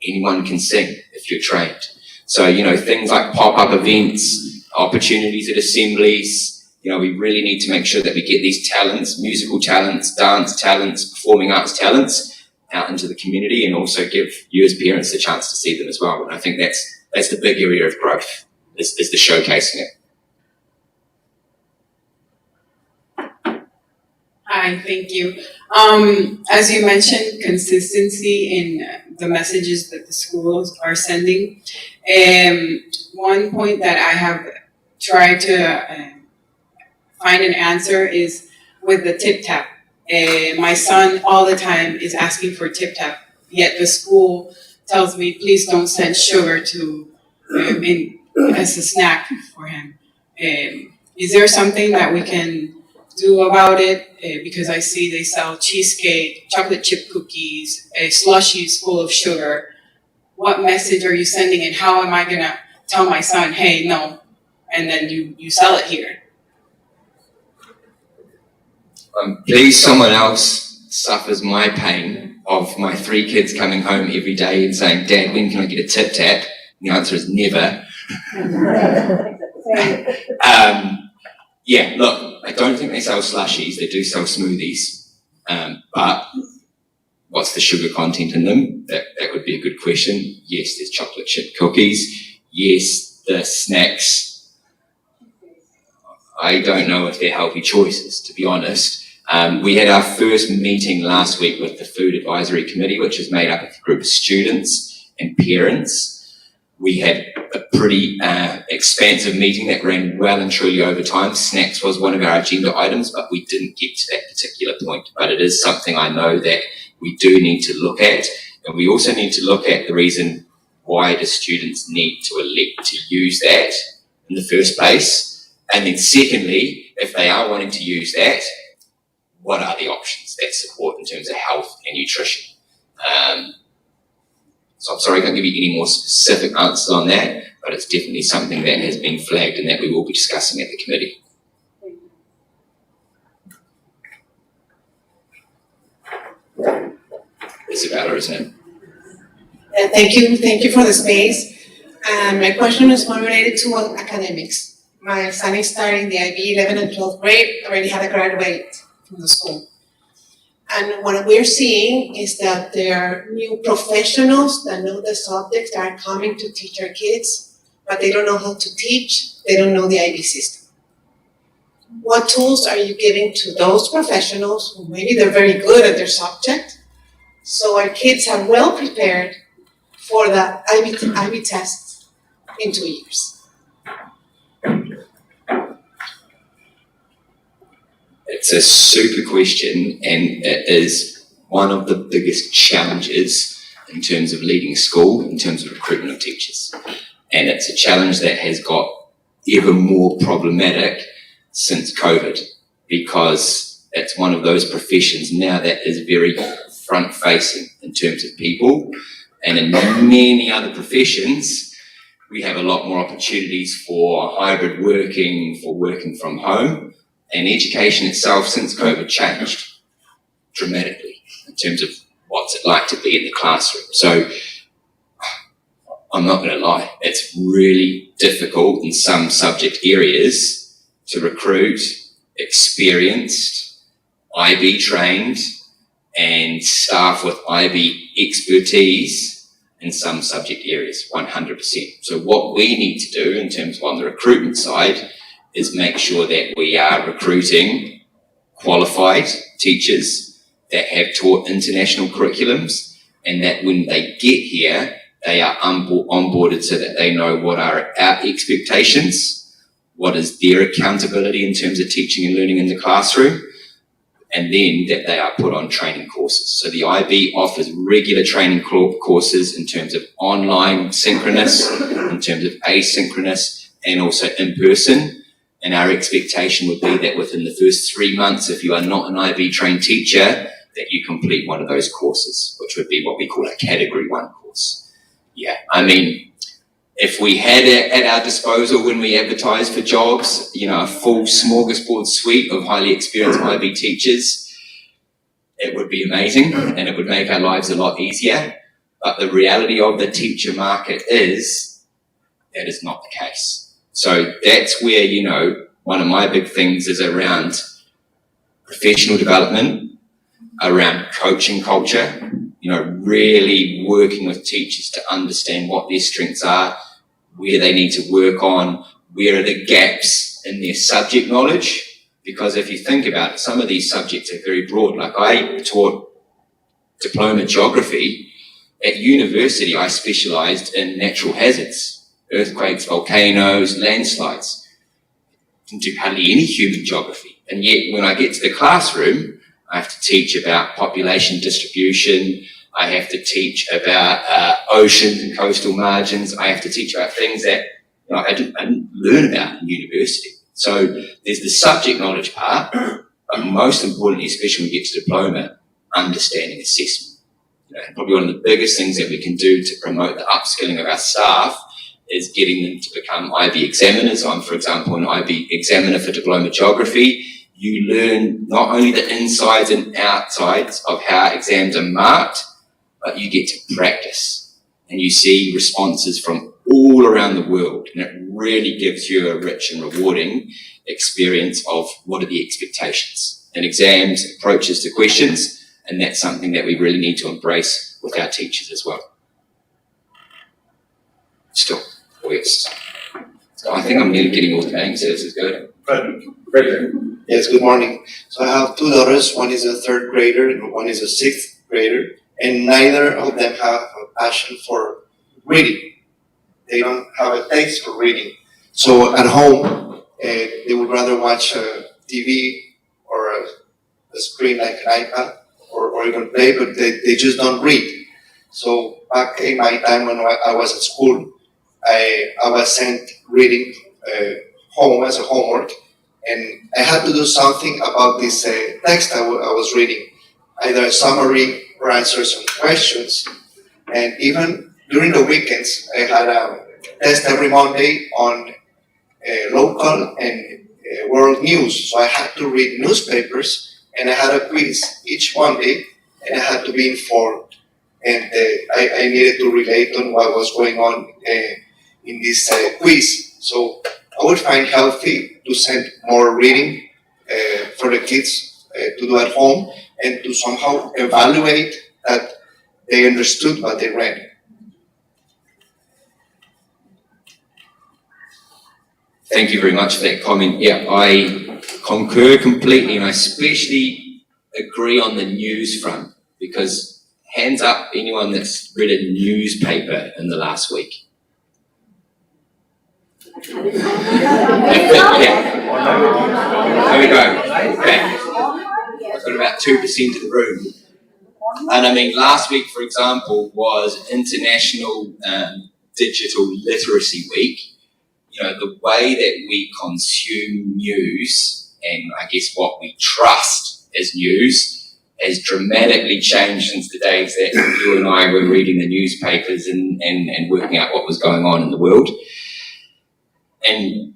anyone can sing if you're trained. So, you know, things like pop-up events, opportunities at assemblies, you know, we really need to make sure that we get these talents, musical talents, dance talents, performing arts talents out into the community, and also give you as parents the chance to see them as well. And I think that's the big area of growth, is the showcasing it. Hi, thank you. As you mentioned, consistency in the messages that the schools are sending. One point that I have tried to find an answer is with the tip tap. My son all the time is asking for tip tap, yet the school tells me, please don't send sugar to as a snack for him. Is there something that we can do about it? Because I see they sell cheesecake, chocolate chip cookies, slushies full of sugar. What message are you sending, and how am I gonna tell my son, hey, no, and then you sell it here? Please, someone else suffers my pain of my 3 kids coming home every day and saying, Dad, when can I get a tip tap? And the answer is never. Yeah, look, I don't think they sell slushies. They do sell smoothies. But what's the sugar content in them? That would be a good question. Yes, there's chocolate chip cookies. Yes, the snacks. I don't know if they're healthy choices, to be honest. We had our first meeting last week with the Food Advisory Committee, which is made up of a group of students and parents. We had a pretty expansive meeting that ran well and truly over time. Snacks was one of our agenda items, but we didn't get to that particular point. But it is something I know that we do need to look at, and we also need to look at the reason why do students need to elect to use that in the first place, and then secondly, if they are wanting to use that, what are the options that support in terms of health and nutrition? So I'm sorry I can't give you any more specific answers on that, but it's definitely something that has been flagged and that we will be discussing at the committee. Isabella, isn't it? Thank you for the space. My question is more related to academics. My son is starting the IB 11th and 12th grade, already had a graduate from the school. And what we're seeing is that there are new professionals that know the subjects that are coming to teach our kids, but they don't know how to teach, they don't know the IB system. What tools are you giving to those professionals who maybe they're very good at their subject, so our kids are well prepared for the IB test in 2 years? It's a super question, and it is one of the biggest challenges in terms of leading a school, in terms of recruitment of teachers. And it's a challenge that has got even more problematic since COVID, because it's one of those professions now that is very front-facing in terms of people. And in many other professions, we have a lot more opportunities for hybrid working, for working from home. And education itself since COVID changed dramatically in terms of what's it like to be in the classroom. So I'm not going to lie, it's really difficult in some subject areas to recruit experienced, IB trained and staff with IB expertise in some subject areas, 100%. So what we need to do in terms of on the recruitment side is make sure that we are recruiting qualified teachers that have taught international curriculums, and that when they get here, they are onboarded so that they know what are our expectations, what is their accountability in terms of teaching and learning in the classroom, and then that they are put on training courses. So the IB offers regular training courses in terms of online synchronous, in terms of asynchronous, and also in person. And our expectation would be that within the first 3 months, if you are not an IB trained teacher, that you complete one of those courses, which would be what we call a category 1 course. Yeah, I mean, if we had it at our disposal when we advertise for jobs, you know, a full smorgasbord suite of highly experienced IB teachers, it would be amazing and it would make our lives a lot easier. But the reality of the teacher market is that is not the case. So that's where, you know, one of my big things is around professional development, around coaching culture, you know, really working with teachers to understand what their strengths are, where they need to work on, where are the gaps in their subject knowledge. Because if you think about it, some of these subjects are very broad. Like I taught diploma geography. At university, I specialised in natural hazards. Earthquakes, volcanoes, landslides. Didn't do hardly any human geography. And yet when I get to the classroom, I have to teach about population distribution. I have to teach about oceans and coastal margins. I have to teach about things that, you know, I didn't learn about in university. So there's the subject knowledge part, but most importantly, especially when we get to diploma, understanding assessment. You know, probably one of the biggest things that we can do to promote the upskilling of our staff is getting them to become IB examiners. I'm, for example, an IB examiner for diploma geography. You learn not only the insides and outsides of how exams are marked, but you get to practice and you see responses from all around the world. And it really gives you a rich and rewarding experience of what are the expectations and exams, approaches to questions. And that's something that we really need to embrace with our teachers as well. Still. Yes. So I think I'm nearly getting all the names, so this is good. Great. Yes, good morning. So I have 2 daughters, one is a 3rd grader and one is a 6th grader, and neither of them have a passion for reading. they don't have a taste for reading. So at home, they would rather watch TV or a screen like an iPad or even play, but they just don't read. So back in my time when I was at school, I was sent reading home as a homework, and I had to do something about this text I was reading, either a summary or answer some questions. And even during the weekends, I had a test every Monday on local and world news. So I had to read newspapers, and I had a quiz each Monday, and I had to be informed. And I needed to relate on what was going on in this quiz. So I would find healthy to send more reading for the kids to do at home, and to somehow evaluate that they understood what they read. Thank you very much for that comment. Yeah, I concur completely, and I especially agree on the news front, because hands up anyone that's read a newspaper in the last week. Yeah. There we go. Okay. I've got about 2% of the room. And I mean, last week, for example, was International Digital Literacy Week. You know, the way that we consume news, and I guess what we trust as news, has dramatically changed since the days that you and I were reading the newspapers and working out what was going on in the world. And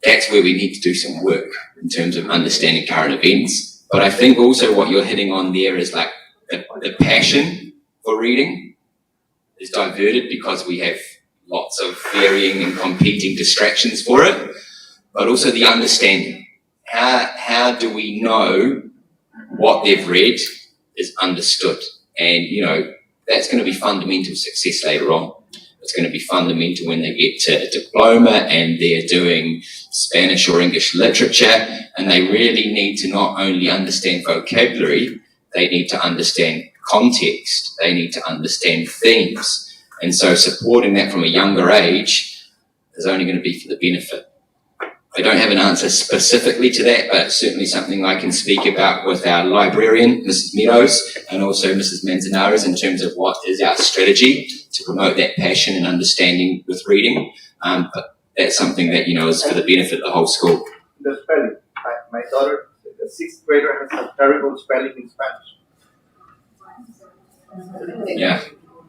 that's where we need to do some work in terms of understanding current events. But I think also what you're hitting on there is like the passion for reading is diverted because we have lots of varying and competing distractions for it, but also the understanding. How do we know what they've read is understood? And, you know, that's going to be fundamental success later on. It's going to be fundamental when they get to a diploma and they're doing Spanish or English literature, and they really need to not only understand vocabulary, they need to understand context, they need to understand themes. And so supporting that from a younger age is only going to be for the benefit. I don't have an answer specifically to that, but it's certainly something I can speak about with our librarian, Mrs. Meadows, and also Mrs. Manzanares, in terms of what is our strategy to promote that passion and understanding with reading. But that's something that, you know, is for the benefit of the whole school. The spelling. My daughter, the 6th grader, has a terrible spelling in Spanish. Yeah.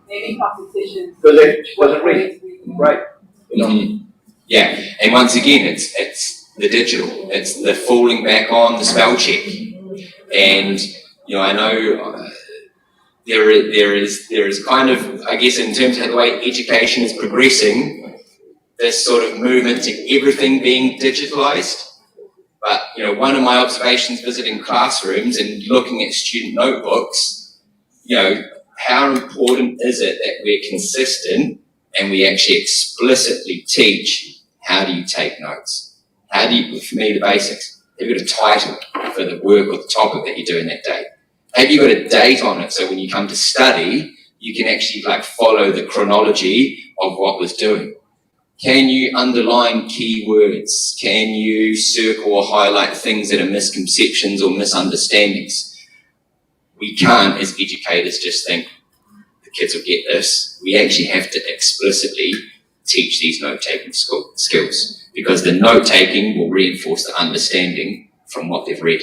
Maybe competition. Because she doesn't read. Right. You know? Mm-hmm. Yeah, and once again, it's the digital. It's the falling back on the spell check. And, you know, I know there is kind of, I guess, in terms of the way education is progressing, this sort of movement to everything being digitalized. But, you know, one of my observations visiting classrooms and looking at student notebooks, you know, how important is it that we're consistent and we actually explicitly teach how do you take notes? How do you, for me, the basics, have you got a title for the work or the topic that you're doing that day? Have you got a date on it so when you come to study, you can actually like follow the chronology of what was doing? Can you underline keywords? Can you circle or highlight things that are misconceptions or misunderstandings? We can't, as educators, just think the kids will get this. We actually have to explicitly teach these note-taking skills, because the note-taking will reinforce the understanding from what they've read.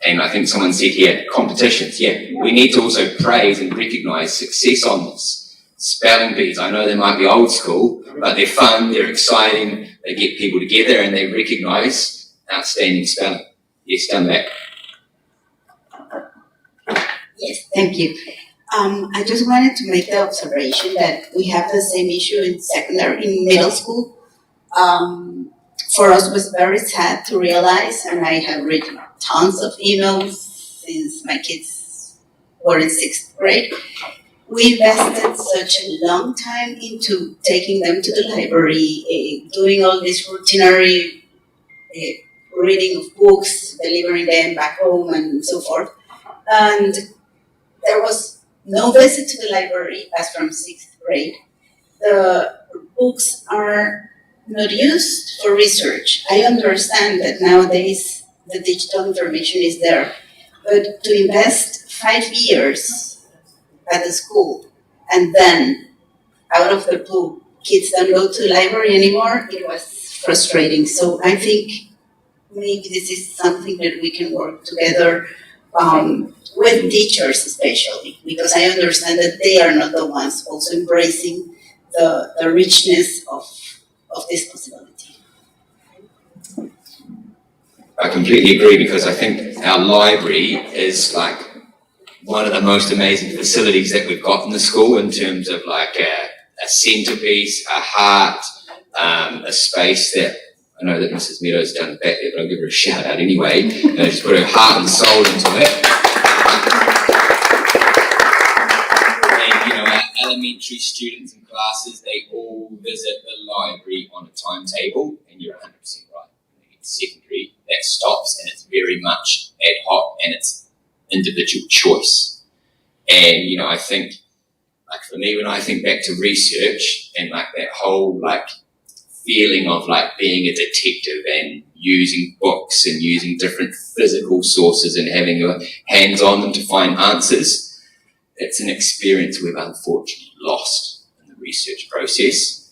And I think someone said here, competitions. Yeah, we need to also praise and recognise success on this. Spelling bees, I know they might be old school, but they're fun, they're exciting, they get people together and they recognise outstanding spelling. Yes, done that. Yes, thank you. I just wanted to make the observation that we have the same issue in middle school. For us, it was very sad to realize, and I have written tons of emails since my kids were in 6th grade. We invested such a long time into taking them to the library, doing all this routinary reading of books, delivering them back home, and so forth. And there was no visit to the library as from 6th grade. the books are not used for research. I understand that nowadays the digital information is there, but to invest 5 years at the school and then out of the blue, kids don't go to the library anymore, it was frustrating. So I think maybe this is something that we can work together with teachers especially, because I understand that they are not the ones also embracing the richness of this possibility. I completely agree, because I think our library is like one of the most amazing facilities that we've got in the school, in terms of like a centerpiece, a heart, a space that I know that Mrs. Meadows down the back there, but I'll give her a shout out anyway. She's put her heart and soul into it. And you know, our elementary students and classes, they all visit the library on a timetable, and you're 100% right. When you get to secondary, that stops, and it's very much ad hoc, and it's individual choice. And you know, I think, like for me, when I think back to research and like that whole like feeling of like being a detective and using books and using different physical sources and having your hands on them to find answers, it's an experience we've unfortunately lost in the research process.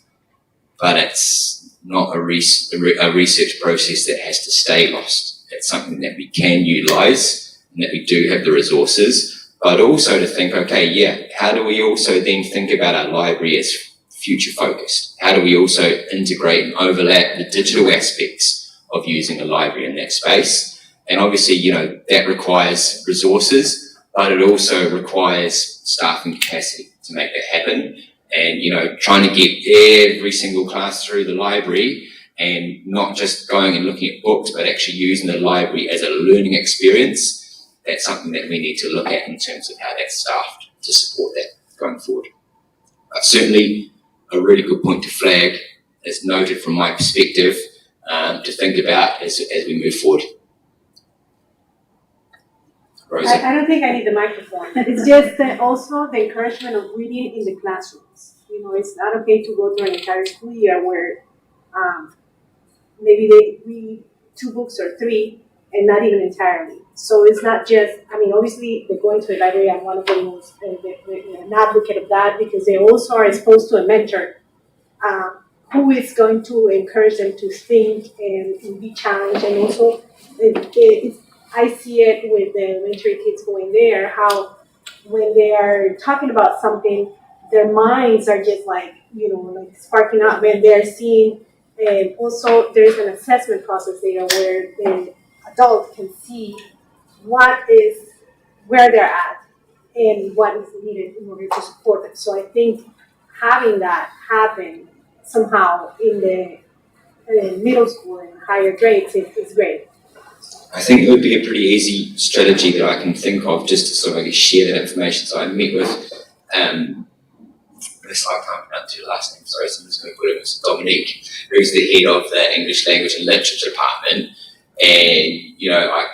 But it's not a research process that has to stay lost. It's something that we can utilise and that we do have the resources, but also to think, okay, yeah, how do we also then think about our library as future focused? How do we also integrate and overlap the digital aspects of using a library in that space? And obviously, you know, that requires resources, but it also requires staffing capacity to make that happen. And, you know, trying to get every single class through the library, and not just going and looking at books, but actually using the library as a learning experience, that's something that we need to look at in terms of how that's staffed to support that going forward. But certainly a really good point to flag, as noted from my perspective, to think about as we move forward. Rosa? I don't think I need the microphone. It's just also the encouragement of reading in the classrooms. You know, it's not okay to go through an entire school year where maybe they read 2 books or 3 and not even entirely. So it's not just, I mean, obviously they're going to the library. I'm one of the most an advocate of that, because they also are exposed to a mentor who is going to encourage them to think and be challenged. And also, I see it with the elementary kids going there, how when they are talking about something, their minds are just like, you know, like sparking up, and they're seeing, and also there's an assessment process there where the adult can see where they're at and what is needed in order to support them. So I think having that happen somehow in the middle school and higher grades is great. I think it would be a pretty easy strategy that I can think of, just to sort of share that information. So I met with, I can't pronounce your last name, sorry, so I'm just going to put it as Dominique, who's the head of the English Language and Literature Department. And, you know, I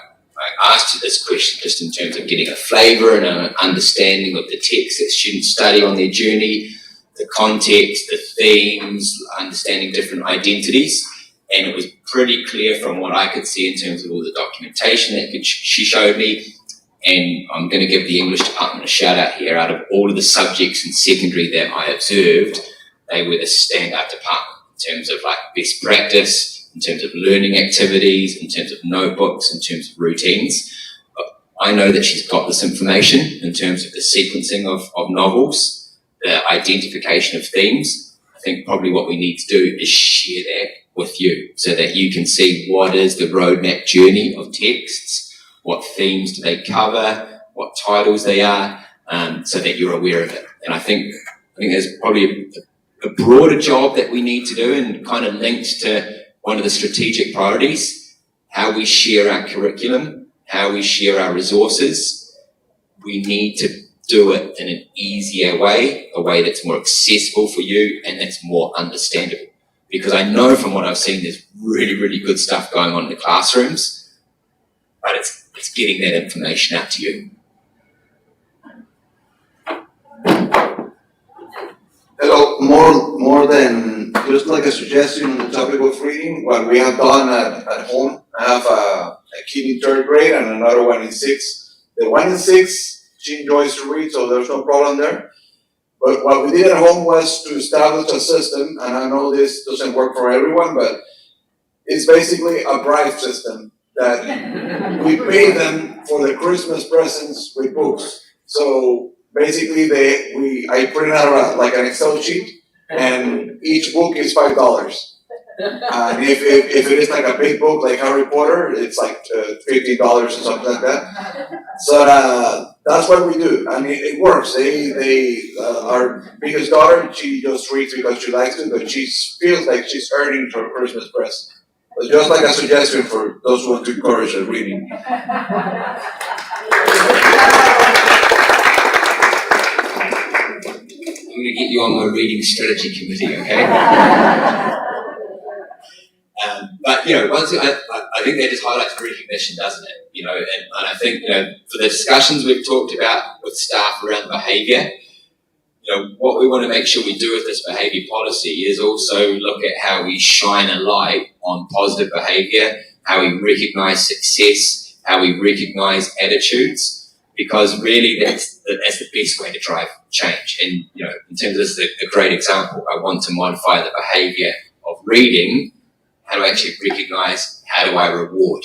asked you this question just in terms of getting a flavour and an understanding of the text that students study on their journey, the context, the themes, understanding different identities. And it was pretty clear from what I could see in terms of all the documentation that she showed me. And I'm going to give the English department a shout out here. Out of all of the subjects in secondary that I observed, they were the standout department in terms of like best practice, in terms of learning activities, in terms of notebooks, in terms of routines. But I know that she's got this information in terms of the sequencing of novels, the identification of themes. I think probably what we need to do is share that with you so that you can see what is the roadmap journey of texts, what themes do they cover, what titles they are, so that you're aware of it. And I think there's probably a broader job that we need to do, and kind of linked to one of the strategic priorities, how we share our curriculum, how we share our resources. We need to do it in an easier way, a way that's more accessible for you and that's more understandable. Because I know from what I've seen, there's really, really good stuff going on in the classrooms, but it's getting that information out to you. Hello. more than just like a suggestion on the topic of reading, what we have done at home, I have a kid in 3rd grade and another one in 6th. The one in 6th, she enjoys to read, so there's no problem there. But what we did at home was to establish a system, and I know this doesn't work for everyone, but it's basically a bribe system that we pay them for the Christmas presents with books. So basically, I print out like an Excel sheet, and each book is $5. And if it is like a big book like Harry Potter, it's like $50 or something like that. So that's what we do, and it works. Our biggest daughter, she just reads because she likes to, but she feels like she's earning her Christmas present. But just like a suggestion for those who want to encourage her reading. I'm going to get you on my reading strategy committee, okay? But I think that just highlights recognition, doesn't it? And I think for the discussions we've talked about with staff around behaviour, what we want to make sure we do with this behaviour policy is also look at how we shine a light on positive behaviour, how we recognise success, how we recognise attitudes, because really that's the best way to drive change. And in terms of this is a great example. I want to modify the behaviour of reading. How do I actually recognise? How do I reward?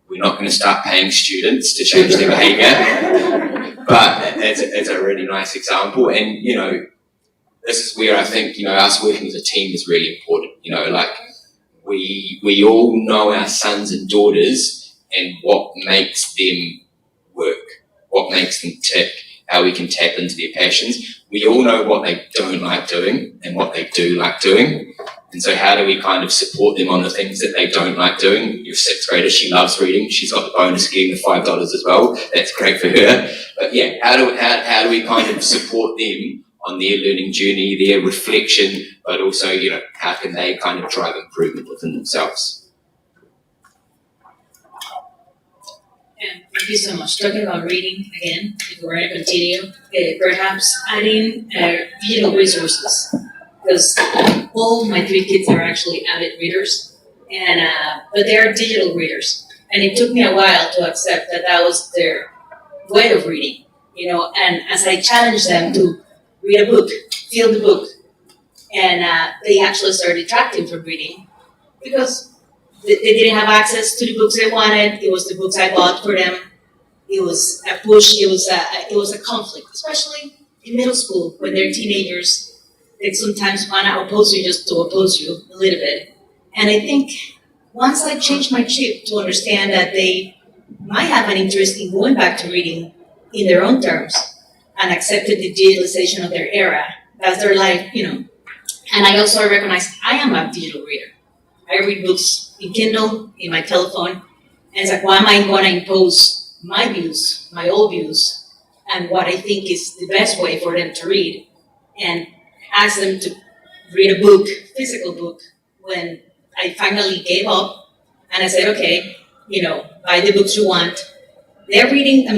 We're not going to start paying students to change their behaviour, but it's a really nice example. And this is where I think us working as a team is really important. Like we all know our sons and daughters and what makes them work, what makes them tick, how we can tap into their passions. We all know what they don't like doing and what they do like doing. And so how do we kind of support them on the things that they don't like doing? Your 6th grader, she loves reading. She's got the bonus scheme of $5 as well. That's great for her. But yeah, how do we kind of support them on their learning journey, their reflection, but also, how can they kind of drive improvement within themselves? Yeah, thank you so much. Talking about reading again, if we're going to continue, perhaps adding digital resources. Because all my 3 kids are actually avid readers, and but they are digital readers. And it took me a while to accept that was their way of reading, And as I challenged them to read a book, feel the book, and they actually started detracting from reading because they didn't have access to the books they wanted. It was the books I bought for them. It was a push. It was a conflict, especially in middle school when they're teenagers. They sometimes want to oppose you just to oppose you a little bit. And I think once I changed my chip to understand that they might have an interest in going back to reading in their own terms and accepted the digitalization of their era, that's their life, And I also recognize I am a digital reader. I read books in Kindle, in my telephone, and it's like, why am I going to impose my views, my old views, and what I think is the best way for them to read, and ask them to read a book, physical book, when I finally gave up and I said, okay, buy the books you want. They're reading, a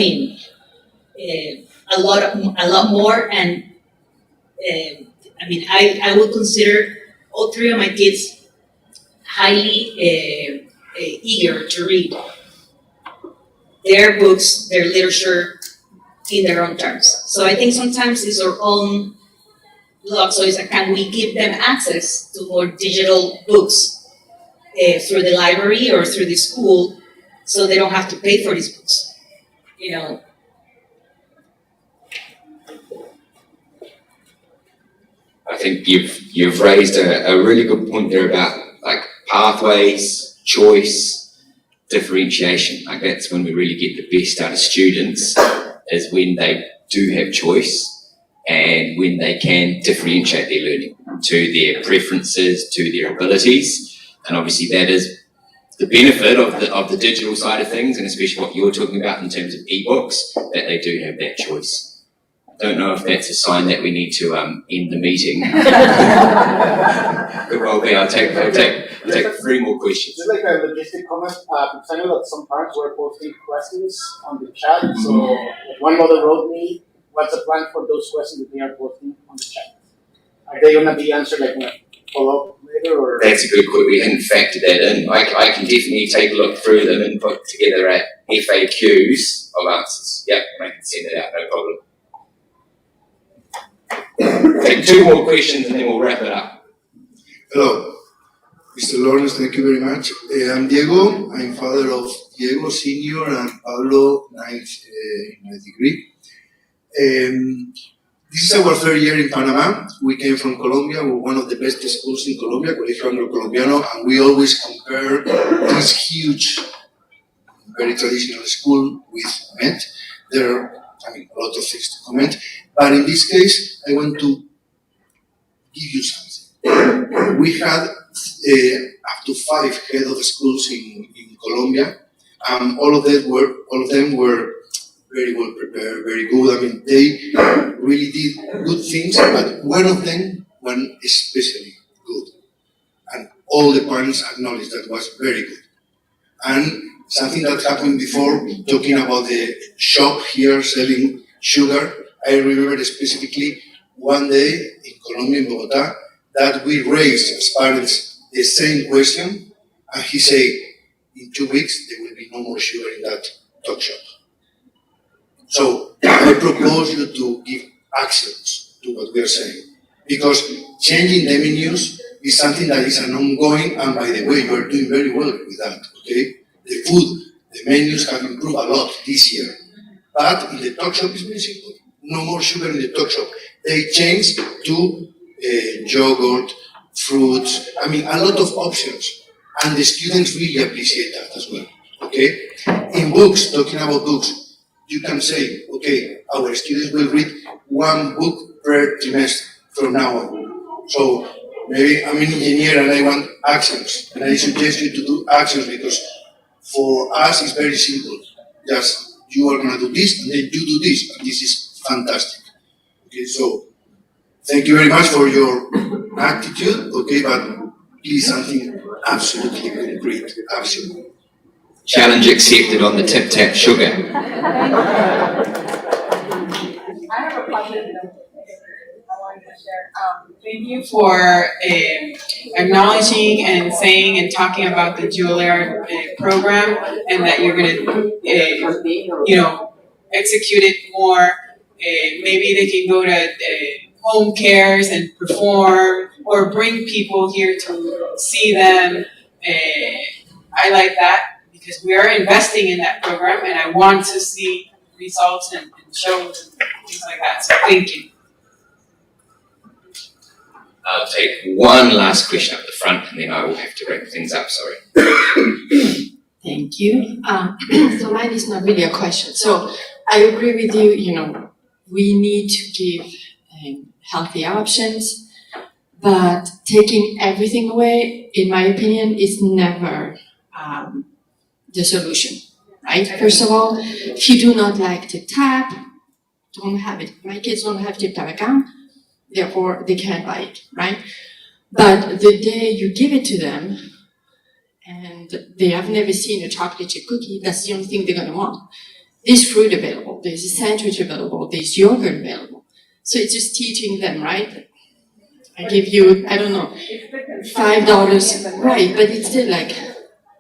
lot more, and I would consider all 3 of my kids highly eager to read their books, their literature in their own terms. So I think sometimes it's our own blog, so it's like, can we give them access to more digital books through the library or through the school, so they don't have to pay for these books, I think you've raised a really good point there about like pathways, choice, differentiation. Like that's when we really get the best out of students, is when they do have choice. And when they can differentiate their learning to their preferences, to their abilities. And obviously that is the benefit of the digital side of things, and especially what you're talking about in terms of ebooks, that they do have that choice. I don't know if that's a sign that we need to end the meeting. Could well be. I'll take 3 more questions. Just like a logistic comment, because I know that some parents were posting questions on the chat. So one mother wrote me, what's the plan for those questions that they are posting on the chat? Are they gonna be answered like in a follow-up later or? That's a good question. We hadn't factored that in. I can definitely take a look through them and put together FAQs of answers. Yep, I can send it out, no problem. Take 2 more questions and then we'll wrap it up. Hello, Mr. Lawrence, thank you very much. I'm Diego. I'm father of Diego Senior and Pablo, ninth degree. This is our 3rd year in Panama. We came from Colombia. We're one of the best schools in Colombia, Colegio Anglo-Colombiano, and we always compare this huge, very traditional school with Met. There are, a lot of things to comment, but in this case, I want to give you something. We had up to 5 head of schools in Colombia. All of them were very well prepared, very good. They really did good things, but one of them went especially good. And all the parents acknowledged that was very good. And something that happened before, talking about the shop here selling sugar, I remember specifically one day in Colombia, in Bogota, that we raised as parents the same question, and he said, in 2 weeks there will be no more sugar in that talk shop. So I propose you to give actions to what we are saying, because changing the menus is something that is an ongoing, and by the way, you are doing very well with that, okay? The food, the menus have improved a lot this year, but in the talk shop it's very simple. No more sugar in the talk shop. They changed to yogurt, fruits, a lot of options, and the students really appreciate that as well, okay? In books, talking about books, you can say, okay, our students will read 1 book per trimester from now on. So maybe I'm an engineer and I want actions, and I suggest you to do actions, because for us it's very simple. Just you are going to do this, and then you do this, and this is fantastic. Okay, so thank you very much for your attitude, okay, but please something absolutely concrete, absolutely. Challenge accepted on the Tip Tap sugar. I have a positive note I wanted to share. Thank you for acknowledging and saying and talking about the Juilliard program, and that you're going to, execute it more. Maybe they can go to home cares and perform, or bring people here to see them. I like that, because we are investing in that program, and I want to see results and shows and things like that. So thank you. I'll take one last question up the front, and then I will have to wrap things up, sorry. Thank you. So mine is not really a question. So I agree with you, we need to give healthy options, but taking everything away, in my opinion, is never the solution, right? First of all, if you do not like Tip Tap, don't have it. My kids don't have Tip Tap account, therefore they can't buy it, right? But the day you give it to them, and they have never seen a chocolate chip cookie, that's the only thing they're gonna want. There's fruit available, there's a sandwich available, there's yogurt available. So it's just teaching them, right? I give you, I don't know, $5, right? But it's still like,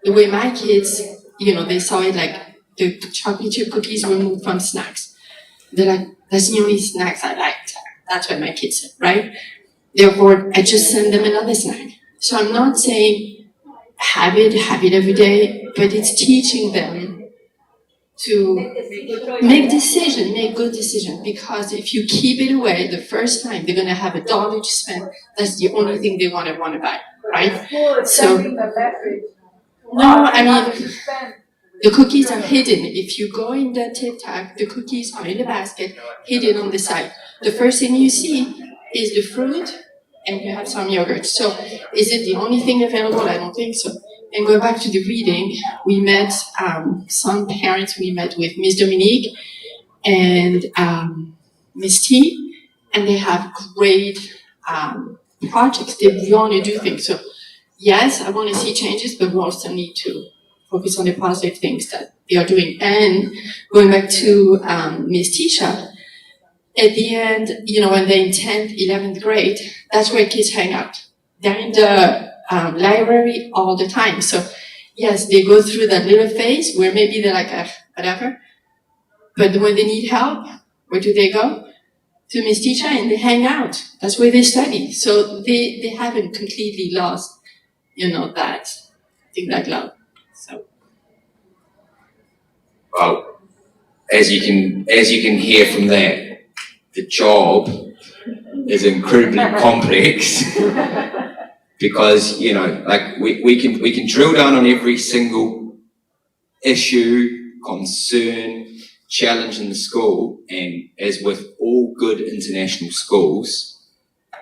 the way my kids, they saw it like the chocolate chip cookies were moved from snacks. They're like, that's the only snacks I liked. That's what my kids said, right? Therefore, I just send them another snack. So I'm not saying have it every day, but it's teaching them to make good decisions. Because if you keep it away the first time, they're gonna have $1 to spend. That's the only thing they wanna buy, right? So, no, the cookies are hidden. If you go in the Tip Tap, the cookies are in the basket, hidden on the side. The first thing you see is the fruit, and you have some yogurt. So is it the only thing available? I don't think so. And going back to the reading, we met some parents. We met with Miss Dominique and Miss T, and they have great projects. They want to do things. So yes, I want to see changes, but we also need to focus on the positive things that they are doing. And going back to Miss Tisha, at the end, when they're in 10th, 11th grade, that's where kids hang out. They're in the library all the time. So yes, they go through that little phase where maybe they're like, whatever. But when they need help, where do they go? To Miss Teacher, and they hang out. That's where they study. So they haven't completely lost, that love. So. Well, as you can hear from that, the job is incredibly complex because we can drill down on every single issue, concern, challenge in the school, and as with all good international schools,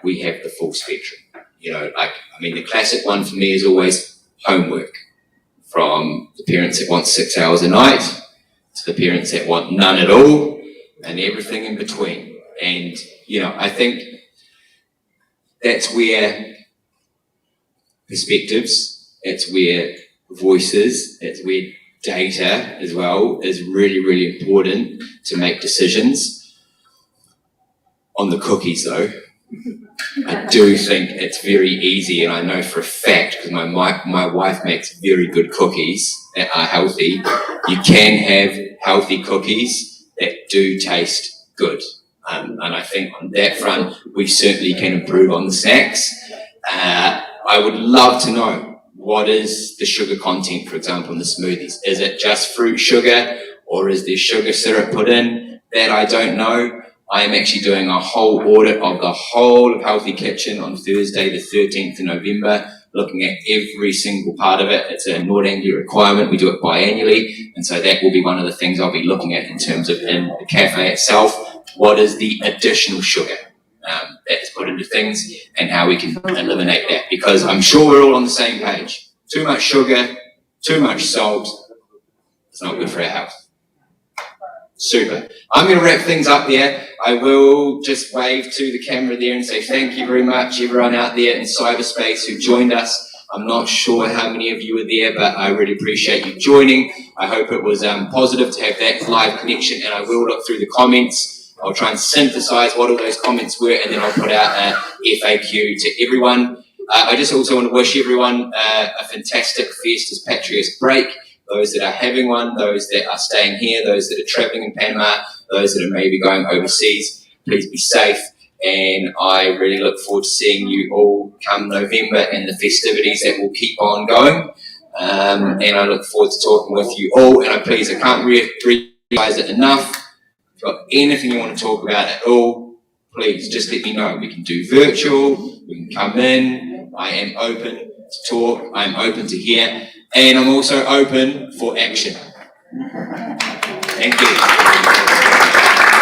we have the full spectrum. The classic one for me is always homework, from the parents that want 6 hours a night to the parents that want none at all, and everything in between. And, I think that's where perspectives, it's where voices, it's where data as well is really, really important to make decisions. On the cookies though, I do think it's very easy, and I know for a fact, because my wife makes very good cookies that are healthy. You can have healthy cookies that do taste good. And I think on that front, we certainly can improve on the snacks. I would love to know, what is the sugar content, for example, in the smoothies? Is it just fruit sugar, or is there sugar syrup put in? That I don't know. I am actually doing a whole audit of the whole of Healthy Kitchen on Thursday, the 13th of November, looking at every single part of it. It's a Nord-Anglia requirement. We do it biannually, and so that will be one of the things I'll be looking at in terms of in the cafe itself. What is the additional sugar that is put into things, and how we can eliminate that? Because I'm sure we're all on the same page. Too much sugar, too much salt, it's not good for our health. Super. I'm going to wrap things up there. I will just wave to the camera there and say thank you very much, everyone out there in cyberspace who joined us. I'm not sure how many of you were there, but I really appreciate you joining. I hope it was positive to have that live connection, and I will look through the comments. I'll try and synthesize what all those comments were, and then I'll put out a FAQ to everyone. I just also want to wish everyone a fantastic Fiestas Patrias break. Those that are having one, those that are staying here, those that are traveling in Panama, those that are maybe going overseas, please be safe. And I really look forward to seeing you all come November and the festivities that will keep on going. And I look forward to talking with you all. And I can't realize it enough. If you've got anything you want to talk about at all, please just let me know. We can do virtual, we can come in. I am open to talk, I'm open to hear, and I'm also open for action. Thank you.